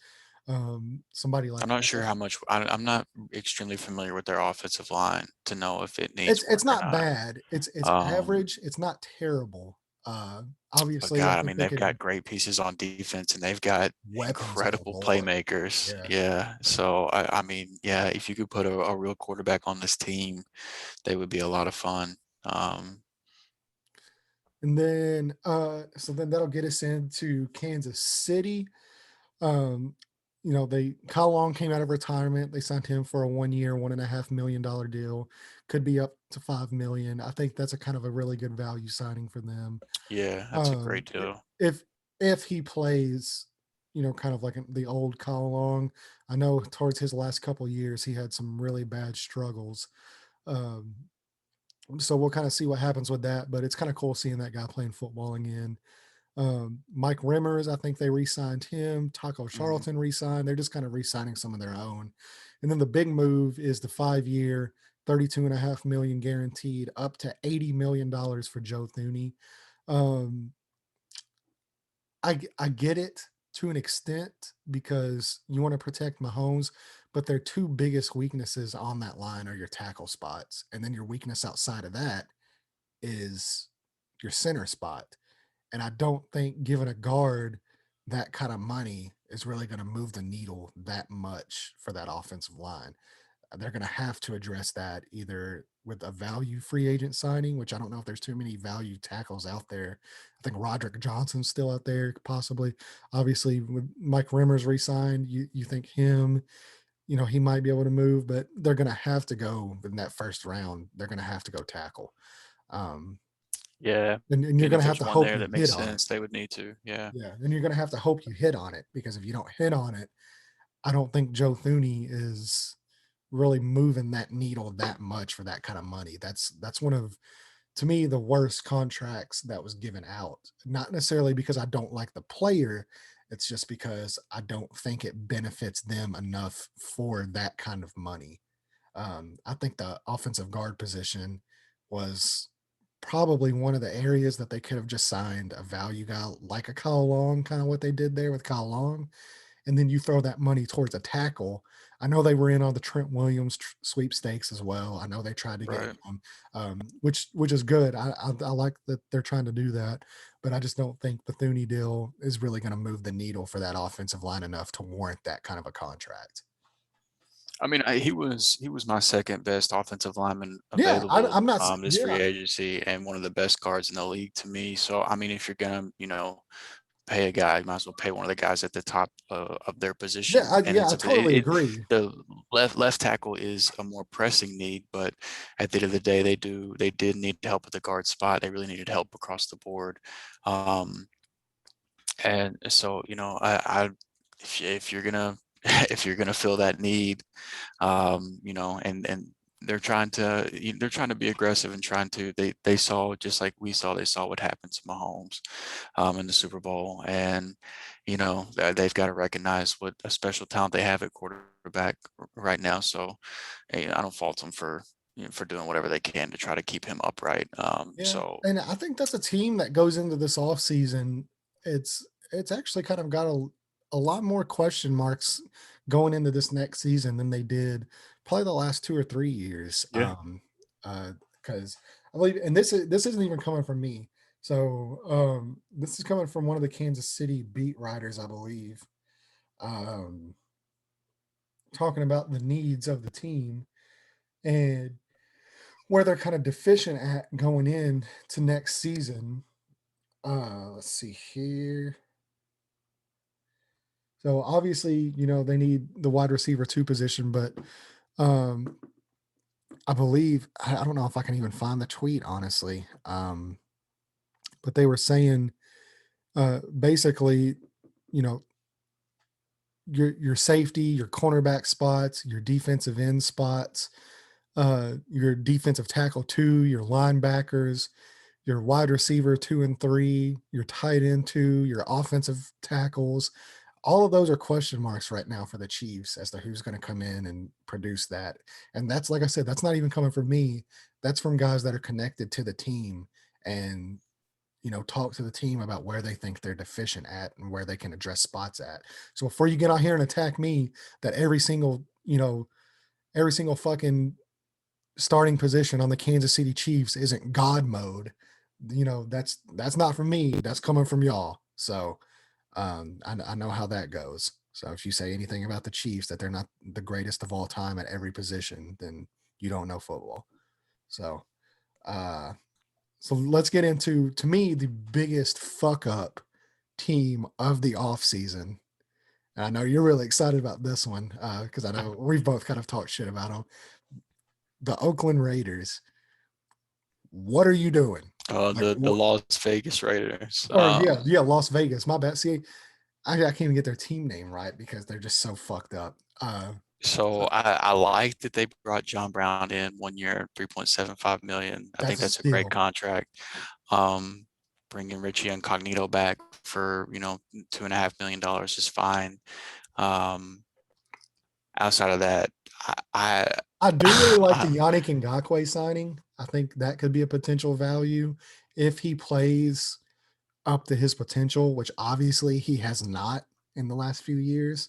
somebody I'm like not sure that. how much. I'm not extremely familiar with their offensive line to know if it needs It's work or not not. bad. It's Um, average. It's not terrible. but Obviously, I God, I think mean, they they've could got great pieces on defense, and they've got weapons incredible galore. playmakers. Yeah. Yeah, so I mean, yeah, if you could put a real quarterback on this team, they would be a lot of fun. Um, And then so then that'll get us into Kansas City. Um, they Kyle Long came out of retirement. They signed him for a 1-year, $1.5 million deal. Could be up to 5 million. I think that's a kind of a really good value signing for them. yeah, that's a Um, great deal. if if he plays, kind of like the old Kyle Long, I know towards his last couple years he had some really bad struggles. Um, so we'll kind of see what happens with that, but it's kind of cool seeing that guy playing football again. Mike Rimmers, I think they re-signed him. Taco Mhm. Charlton re-signed. They're just kind of re-signing some of their own. And then the big move is the 5-year, 32.5 million guaranteed, up to $80 million for Joe Thuney. Um, I get it to an extent because you want to protect Mahomes, but their two biggest weaknesses on that line are your tackle spots. And then your weakness outside of that is your center spot. And I don't think giving a guard that kind of money is really going to move the needle that much for that offensive line. They're going to have to address that either with a value free agent signing, which I don't know if there's too many value tackles out there. I think Roderick Johnson's still out there, possibly. Obviously, with Mike Rimmer's re-signed, you think him, he might be able to move, but they're going to have to go in that first round. They're going to have to go tackle. Yeah. And you're And going if to have there's to one hope there you that hit makes on it. sense, they would need to. Yeah. Yeah. And you're going to have to hope you hit on it, because if you don't hit on it, I don't think Joe Thuney is really moving that needle that much for that kind of money. That's one of, to me, the worst contracts that was given out. Not necessarily because I don't like the player. It's just because I don't think it benefits them enough for that kind of money. I think the offensive guard position was probably one of the areas that they could have just signed a value guy like a Kyle Long, kind of what they did there with Kyle Long. And then you throw that money towards a tackle. I know they were in on the Trent Williams sweepstakes as well. I know they tried to get Right. him, which is good. I like that they're trying to do that, but I just don't think the Thuney deal is really going to move the needle for that offensive line enough to warrant that kind of a contract. I mean, he was my second best offensive lineman Yeah, available I'm not. this free Yeah, agency, and one of the best guards in the league to me. So I mean, if you're gonna pay a guy, you might as well pay one of the guys at the top of their position. And I totally agree. the left tackle is a more pressing need, but at the end of the day, they did need help at the guard spot. They really needed help across the board. And so if you're gonna if you're gonna fill that need, and they're trying to be aggressive and trying to they saw, just like we saw, they saw what happened to Mahomes in the Super Bowl, and they've got to recognize what a special talent they have at quarterback right now. So I don't fault them for for doing whatever they can to try to keep him upright. Yeah, So and I think that's a team that goes into this off season. It's actually kind of got a lot more question marks going into this next season than they did probably the last 2 or 3 years. yeah. Because I believe, and this isn't even coming from me. So this is coming from one of the Kansas City beat writers, I believe, um, talking about the needs of the team and where they're kind of deficient at going in to next season. Let's see here. So obviously, they need the wide receiver 2 position, but um I believe, I don't know if I can even find the tweet, honestly. But they were saying basically, you know, your safety, your cornerback spots, your defensive end spots, your defensive tackle 2, your linebackers, your wide receiver 2 and 3, your tight end 2, your offensive tackles. All of those are question marks right now for the Chiefs as to who's going to come in and produce that. And that's, like I said, that's not even coming from me. That's from guys that are connected to the team and, talk to the team about where they think they're deficient at and where they can address spots at. So before you get out here and attack me that every single fucking starting position on the Kansas City Chiefs isn't God mode, that's not from me. That's coming from y'all. So I know how that goes. So if you say anything about the Chiefs that they're not the greatest of all time at every position, then you don't know football. So uh so let's get into, to me, the biggest fuck up team of the offseason. And I know you're really excited about this one because I know we've both kind of talked shit about them. The Oakland Raiders. What are you doing? Like, The Las Vegas Raiders. or yeah, Las Vegas. My bad. See, I can't even get their team name right because they're just so fucked up. So I like that they brought John Brown in 1 year, 3.75 million. I That's think a that's a great steal. contract. Bringing Richie Incognito back for $2.5 million is fine. Outside of that, I do really like the I Yannick Ngakoue signing. I think that could be a potential value if he plays up to his potential, which obviously he has not in the last few years.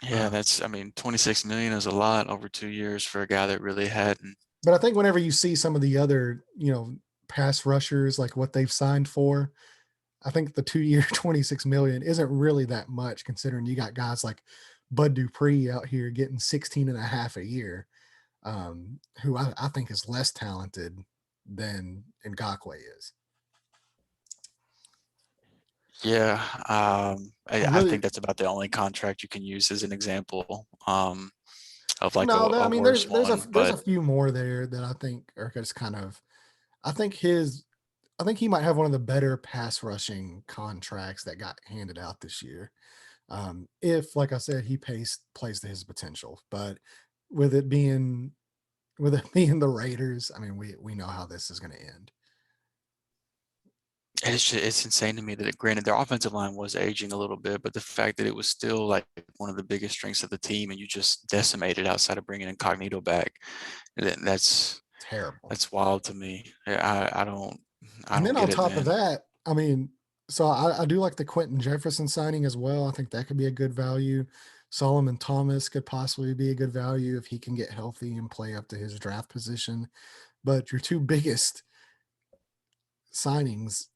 yeah, I mean, 26 million is a lot over 2 years for a guy that really hadn't. But I think whenever you see some of the other, pass rushers, like what they've signed for, I think the 2 year 26 million isn't really that much considering you got guys like Bud Dupree out here getting 16 and a half a year. who I think is less talented than Ngakwe is. Yeah, I I really think that's about the only contract you can use as an example of like no, I a mean worse there's one. there's But a few more there that I think are just kind of. I think his I think he might have one of the better pass rushing contracts that got handed out this year. If, like I said, he plays to his potential, but with it being with it being the Raiders, I mean, we know how this is going to end. it's insane to me that granted their offensive line was aging a little bit, but the fact that it was still like one of the biggest strengths of the team, and you just decimated outside of bringing Incognito back, that's Terrible. wild to me. I And don't then on get it, top of man. that, I mean, so I do like the Quentin Jefferson signing as well. I think that could be a good value. Solomon Thomas could possibly be a good value if he can get healthy and play up to his draft position. But your two biggest signings,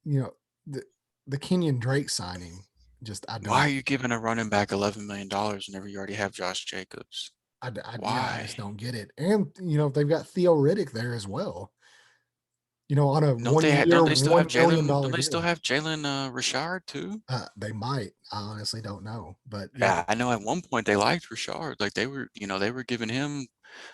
the Kenyon Drake signing, just I Why don't, are you giving a running back $11 million whenever you already have Josh Jacobs? I Why? just don't get it. And they've got Theo Riddick there as well. On a Don't 1 year, they still have $1 million Jalen? Don't dollar they still deal. have Jalen Richard too? They might. I honestly don't know, but yeah, Yeah, I know at one point they liked Richard. Like they were giving him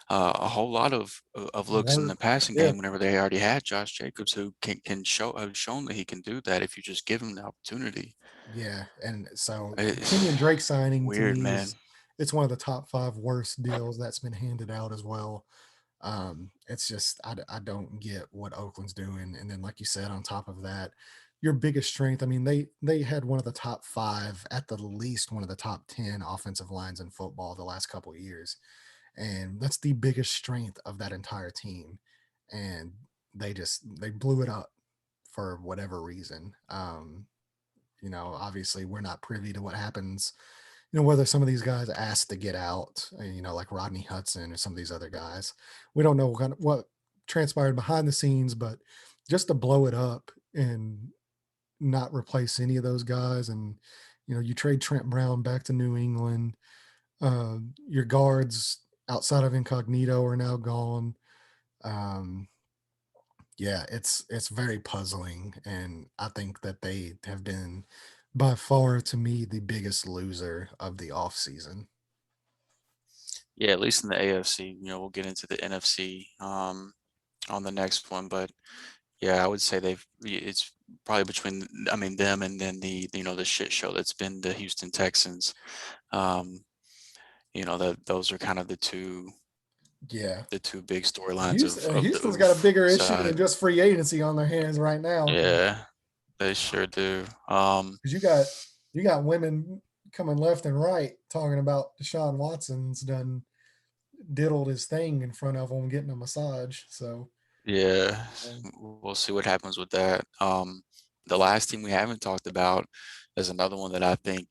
a whole lot of looks in the work. passing Yeah, game whenever they already had Josh Jacobs, who can show have shown that he can do that if you just give him the opportunity. yeah. And so the It's Kenyon Drake signing to weird, me man. it's one of the top five worst deals that's been handed out as well. It's just I don't get what Oakland's doing. And then, like you said, on top of that, your biggest strength. I mean, they had one of the top five, at the least one of the top 10 offensive lines in football the last couple of years, and that's the biggest strength of that entire team. And they blew it up for whatever reason. Obviously we're not privy to what happens, whether some of these guys asked to get out, like Rodney Hudson or some of these other guys. We don't know what transpired behind the scenes, but just to blow it up and not replace any of those guys. And, you trade Trent Brown back to New England. Your guards outside of Incognito are now gone. Um, yeah, it's very puzzling, and I think that they have been by far to me the biggest loser of the offseason. Yeah, at least in the AFC. We'll get into the NFC on the next one, but yeah, I would say it's probably between, I mean, them and then the shit show that's been the Houston Texans. Um, those are kind of Yeah. the two big storylines of the Houston's got a oof bigger issue side. than just free agency on their hands right now, Yeah, they sure do. because you got women coming left and right talking about Deshaun Watson's done diddled his thing in front of them getting a massage. So Yeah, um, we'll see what happens with that. The last team we haven't talked about is another one that I think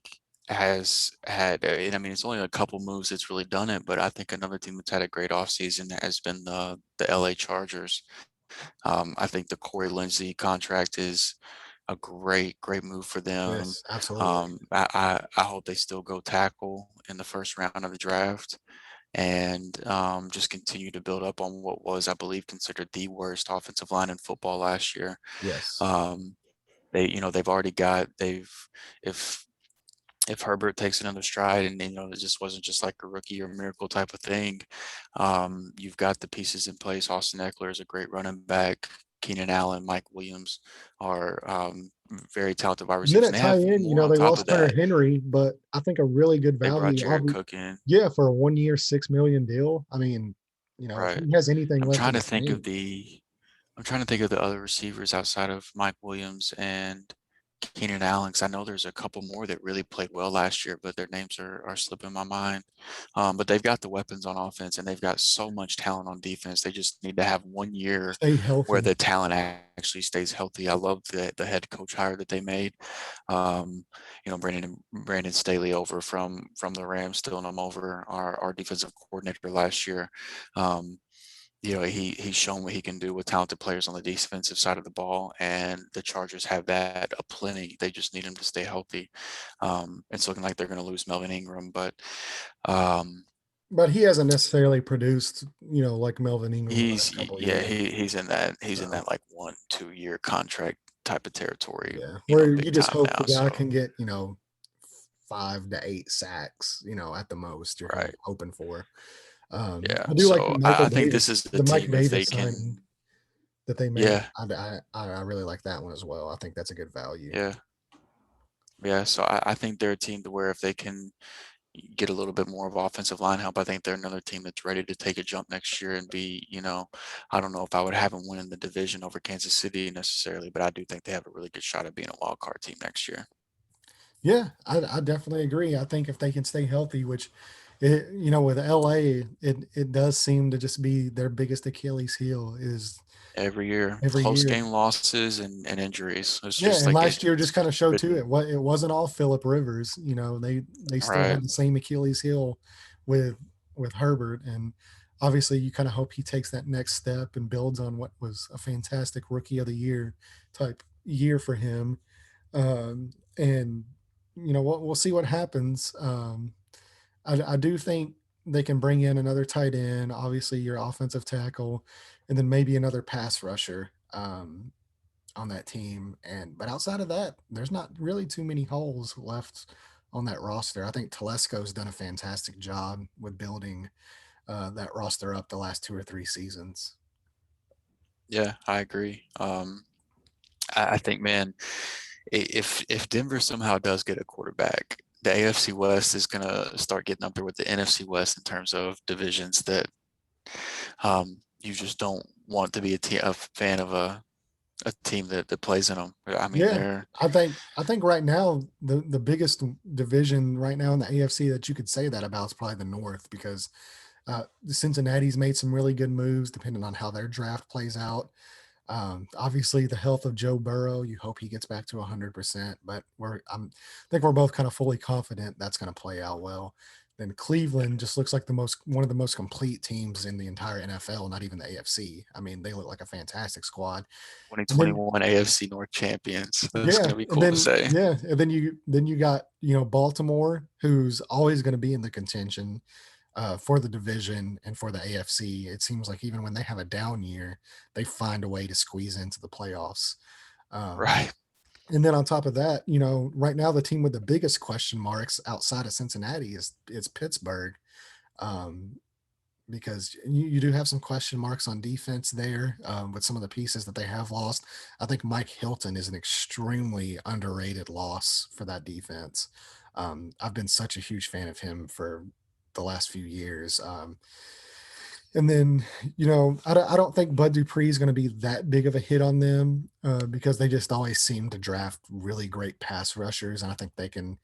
has had, and I mean, it's only a couple moves that's really done it, but I think another team that's had a great offseason has been the LA Chargers. I think the Corey Lindsey contract is a great move for them. yes, absolutely. I hope they still go tackle in the first round of the draft and just continue to build up on what was, I believe, considered the worst offensive line in football last year. Yes. Um, they've already got if if Herbert takes another stride and it just wasn't just like a rookie or miracle type of thing, you've got the pieces in place. Austin Eckler is a great running back. Keenan Allen, Mike Williams are very talented wide And then receivers, and at they tight have end, more on they top of lost Hunter that. Henry, but I think a really good They brought value. Jared Cook in, Yeah, for a 1 year, $6 million deal. I mean, if right? he has anything I'm left trying in to the think of tank, the I'm trying to think of the other receivers outside of Mike Williams and Keenan Allen, 'cause I know there's a couple more that really played well last year, but their names are slipping my mind. But they've got the weapons on offense and they've got so much talent on defense. They just need to have 1 year stay where healthy. the talent actually stays healthy. I love the head coach hire that they made. Um, Brandon Staley over from the Rams, stealing them over our defensive coordinator last year. Um, he's shown what he can do with talented players on the defensive side of the ball, and the Chargers have that aplenty. They just need him to stay healthy. It's looking like they're going to lose Melvin Ingram, but um, But he hasn't necessarily produced, like Melvin Ingram the last couple of years. He's in So that like 1-2 year contract type of territory, yeah, where you big just time hope the now. guy So can get 5 to 8 sacks, at the most. You're kind of right, hoping for. yeah. I do like So Michael I think this Davis, is the the Mike team if they Davis can, signing that they made. yeah, I really like that one as well. I think that's a good value. yeah, yeah. So I think they're a team to where if they can get a little bit more of offensive line help, I think they're another team that's ready to take a jump next year and be, I don't know if I would have them winning the division over Kansas City necessarily, but I do think they have a really good shot at being a wild card team next year. Yeah, I definitely agree. I think if they can stay healthy, which, with LA, it does seem to just be their biggest Achilles heel is Every year, every close year. game losses and injuries. It's Yeah, just and like last year just kind of it's showed too. written. It wasn't all Philip Rivers. They still Right. had the same Achilles heel with Herbert, and obviously you kind of hope he takes that next step and builds on what was a fantastic rookie of the year type year for him. And we'll see what happens. I do think they can bring in another tight end, obviously your offensive tackle, and then maybe another pass rusher. On that team. But outside of that, there's not really too many holes left on that roster. I think Telesco's done a fantastic job with building that roster up the last 2 or 3 seasons. Yeah, I agree. I think, man, if Denver somehow does get a quarterback, the AFC West is gonna start getting up there with the NFC West in terms of divisions that you just don't want to be a fan of a team that plays in them. I mean, Yeah, they're I think right now the biggest division right now in the AFC that you could say that about is probably the North because Cincinnati's made some really good moves depending on how their draft plays out. Obviously, the health of Joe Burrow, you hope he gets back to 100%, but I think we're both kind of fully confident that's going to play out well. Then Cleveland just looks like one of the most complete teams in the entire NFL, not even the AFC. I mean, they look like a fantastic squad. And then 2021 AFC North champions. That's yeah, gonna be cool to say. and then you got Baltimore, who's always going to be in the contention for the division and for the AFC. It seems like even when they have a down year, they find a way to squeeze into the playoffs. Um, Right. and then on top of that, right now the team with the biggest question marks outside of Cincinnati is Pittsburgh, um, because you do have some question marks on defense there with some of the pieces that they have lost. I think Mike Hilton is an extremely underrated loss for that defense. I've been such a huge fan of him for the last few years. And then, I don't think Bud Dupree is going to be that big of a hit on them because they just always seem to draft really great pass rushers. And I think they can,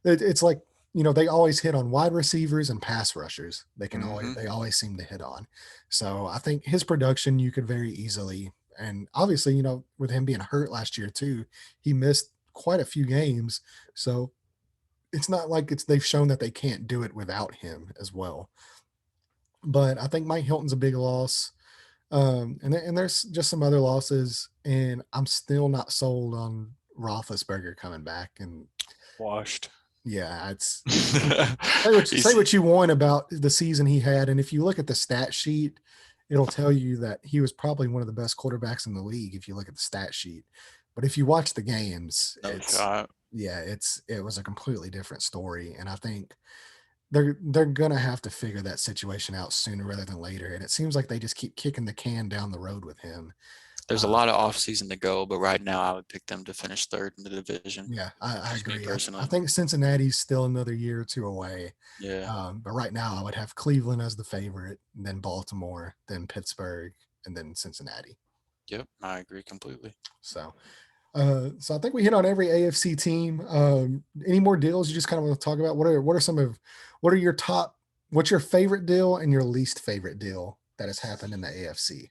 it's like, they always hit on wide receivers and pass rushers. Hmm. They always seem to hit on. So I think his production, you could very easily, and obviously, with him being hurt last year too, he missed quite a few games. So it's not like they've shown that they can't do it without him as well. But I think Mike Hilton's a big loss. And there's just some other losses, and I'm still not sold on Roethlisberger coming back. And Washed. yeah, it's say He's what you want about the season he had, and if you look at the stat sheet, it'll tell you that he was probably one of the best quarterbacks in the league if you look at the stat sheet. But if you watch the games, no shot. it was a completely different story, and I think they're gonna have to figure that situation out sooner rather than later. And it seems like they just keep kicking the can down the road with him. There's a Uh, lot of off season to go, but right now I would pick them to finish third in the division. yeah, I Just me agree. I personally. think Cincinnati's still another year or two away. Yeah. But right now, I would have Cleveland as the favorite, then Baltimore, then Pittsburgh, and then Cincinnati. Yep. I agree completely. So, so I think we hit on every AFC team. Any more deals you just kind of want to talk about? What are your top? What's your favorite deal and your least favorite deal that has happened in the AFC?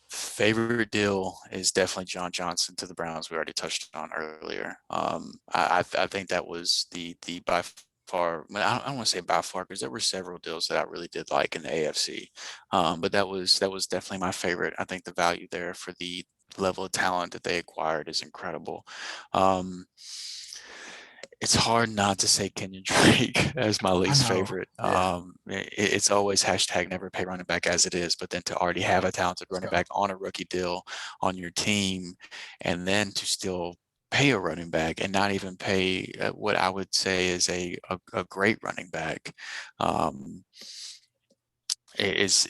Favorite deal is definitely John Johnson to the Browns. We already touched on earlier. I think that was the by far. I don't want to say by far because there were several deals that I really did like in the AFC, but that was definitely my favorite. I think the value there for the level of talent that they acquired is incredible. Um, It's hard not to say Kenyon Drake as my I least know. favorite. Yeah. It's always hashtag never pay running back as it is, but then to already have a talented Let's running go. back on a rookie deal on your team, and then to still pay a running back and not even pay what I would say is a great running back, um, is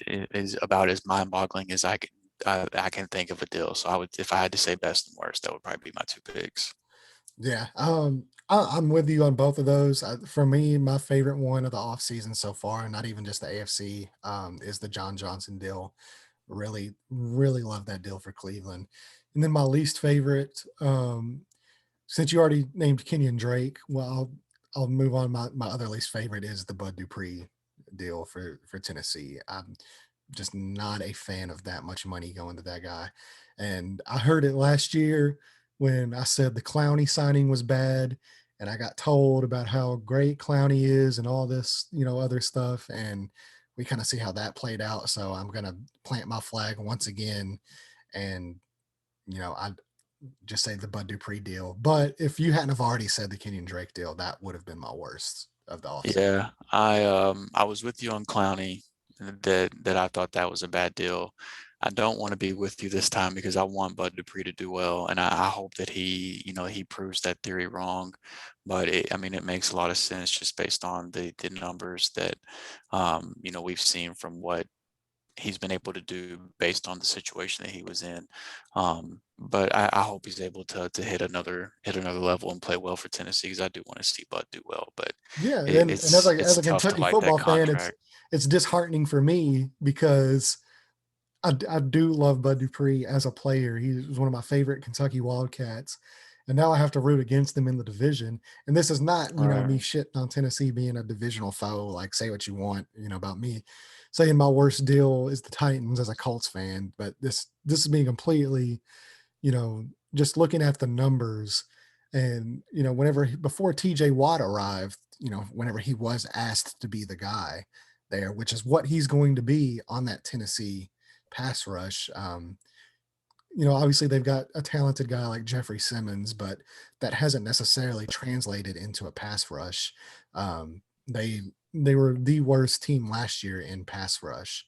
about as mind-boggling as I can think of a deal. So I would, if I had to say best and worst, that would probably be my two picks. Yeah. I'm with you on both of those. For me, my favorite one of the offseason so far, not even just the AFC, is the John Johnson deal. Really, really love that deal for Cleveland. And then my least favorite, since you already named Kenyon Drake, well, I'll move on. My other least favorite is the Bud Dupree deal for Tennessee. I'm just not a fan of that much money going to that guy. And I heard it last year when I said the Clowney signing was bad, and I got told about how great Clowney is and all this, other stuff. And we kind of see how that played out. So I'm gonna plant my flag once again, and I just say the Bud Dupree deal. But if you hadn't have already said the Kenyon Drake deal, that would have been my worst of the offseason. Yeah, I was with you on Clowney, that I thought that was a bad deal. I don't want to be with you this time because I want Bud Dupree to do well, and I hope that he proves that theory wrong. But I mean, it makes a lot of sense just based on the numbers that we've seen from what he's been able to do based on the situation that he was in. But I hope he's able to hit another level and play well for Tennessee, because I do want to see Bud do well. But Yeah, it, and as it's a as it's a tough to Kentucky like that football fan, it's contract. it's disheartening for me because I do love Bud Dupree as a player. He was one of my favorite Kentucky Wildcats, and now I have to root against them in the division. And this is not, me Right. shitting on Tennessee being a divisional foe. Like, say what you want, about me saying my worst deal is the Titans as a Colts fan, but this is being completely, just looking at the numbers. And before TJ Watt arrived, whenever he was asked to be the guy there, which is what he's going to be on that Tennessee pass rush. Obviously they've got a talented guy like Jeffrey Simmons, but that hasn't necessarily translated into a pass rush. They were the worst team last year in pass rush,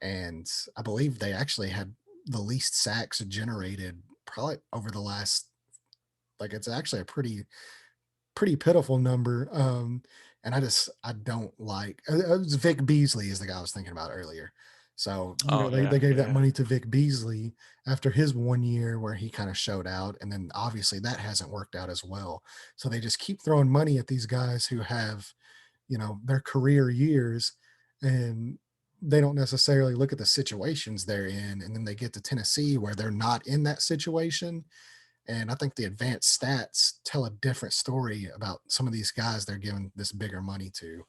and I believe they actually had the least sacks generated probably over the last, like, it's actually a pretty pitiful number. And I don't like, it was Vic Beasley is the guy I was thinking about earlier. So, Oh they yeah, gave that yeah. money to Vic Beasley after his 1 year where he kind of showed out. And then obviously that hasn't worked out as well. So they just keep throwing money at these guys who have, their career years, and they don't necessarily look at the situations they're in. And then they get to Tennessee where they're not in that situation, and I think the advanced stats tell a different story about some of these guys they're giving this bigger money to.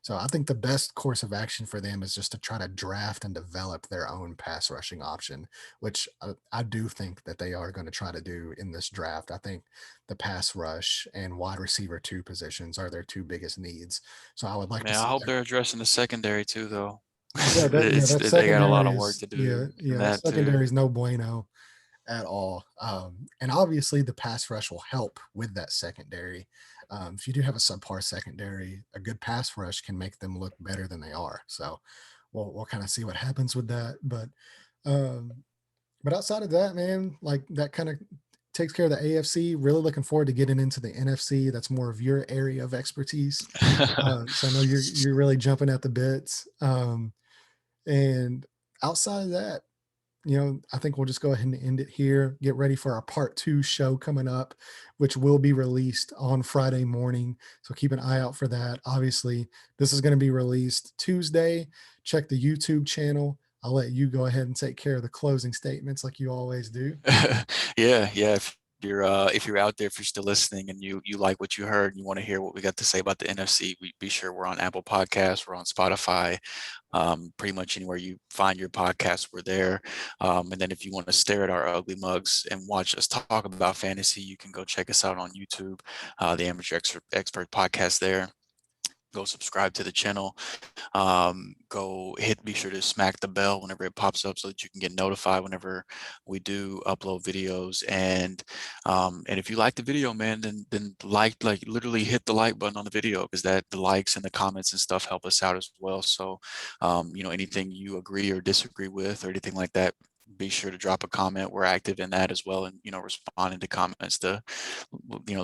So I think the best course of action for them is just to try to draft and develop their own pass rushing option, which I do think that they are going to try to do in this draft. I think the pass rush and wide receiver two positions are their two biggest needs. So I would like to Man, I see hope them. they're addressing the secondary too, though. Yeah, that They got a lot secondary of work is, to yeah, do in yeah, that too. secondary is no bueno at all. And obviously, the pass rush will help with that secondary. If you do have a subpar secondary, a good pass rush can make them look better than they are. So we'll kind of see what happens with that. Um, but outside of that, man, like, that kind of takes care of the AFC. Really looking forward to getting into the NFC. That's more of your area of expertise. So I know you're really jumping at the bits. And outside of that, I think we'll just go ahead and end it here. Get ready for our part two show coming up, which will be released on Friday morning. So keep an eye out for that. Obviously, this is going to be released Tuesday. Check the YouTube channel. I'll let you go ahead and take care of the closing statements like you always do. Yeah, yeah. If you're out there, if you're still listening and you like what you heard and you want to hear what we got to say about the NFC, we be sure we're on Apple Podcasts, we're on Spotify, pretty much anywhere you find your podcast, we're there. And then if you want to stare at our ugly mugs and watch us talk about fantasy, you can go check us out on YouTube, the Amateur Expert Podcast there. go subscribe to the channel. Be sure to smack the bell whenever it pops up so that you can get notified whenever we do upload videos. And if you like the video, man, then literally hit the like button on the video, because that the likes and the comments and stuff help us out as well. So anything you agree or disagree with or anything like that, be sure to drop a comment. We're active in that as well, and responding to comments. The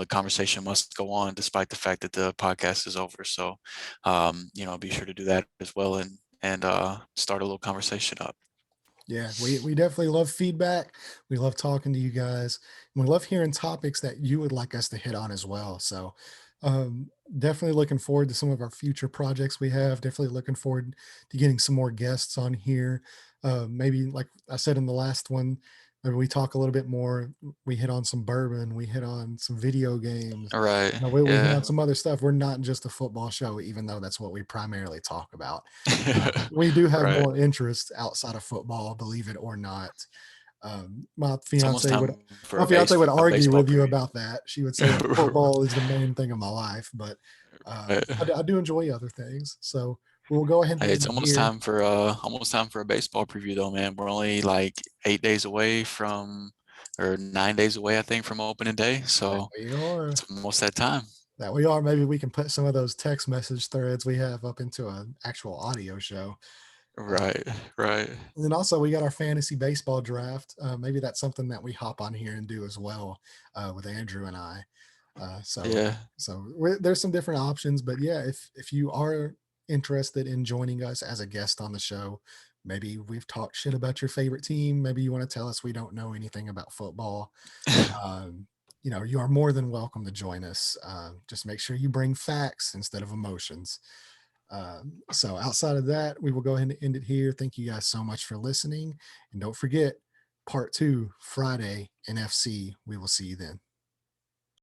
conversation must go on despite the fact that the podcast is over. So be sure to do that as well, and start a little conversation up. Yeah, we definitely love feedback. We love talking to you guys. And we love hearing topics that you would like us to hit on as well. So definitely looking forward to some of our future projects we have. Definitely looking forward to getting some more guests on here. Maybe like I said in the last one, maybe we talk a little bit more. We hit on some bourbon. We hit on some video games. All right. We hit Yeah. on some other stuff. We're not just a football show, even though that's what we primarily talk about. We do have Right. more interest outside of football, believe it or not. My It's almost fiance would time for my fiance would a argue baseball with you preview. about that. She would say that football is the main thing in my life, but Right. I do enjoy other things. So we'll go ahead and Hey, it's end it almost here. time for a baseball preview though, man. We're only like 8 days away or 9 days away, I think, from opening day. That So we are. it's almost that time. That we are. Maybe we can put some of those text message threads we have up into an actual audio show. Right. Right. And then also we got our fantasy baseball draft. Maybe that's something that we hop on here and do as well with Andrew and I. So Yeah. there's some different options, but yeah, if you are interested in joining us as a guest on the show, maybe we've talked shit about your favorite team. Maybe you want to tell us we don't know anything about football. Um, you are more than welcome to join us. Just make sure you bring facts instead of emotions. So outside of that, we will go ahead and end it here. Thank you guys so much for listening. And don't forget, part 2, Friday, NFC. We will see you then.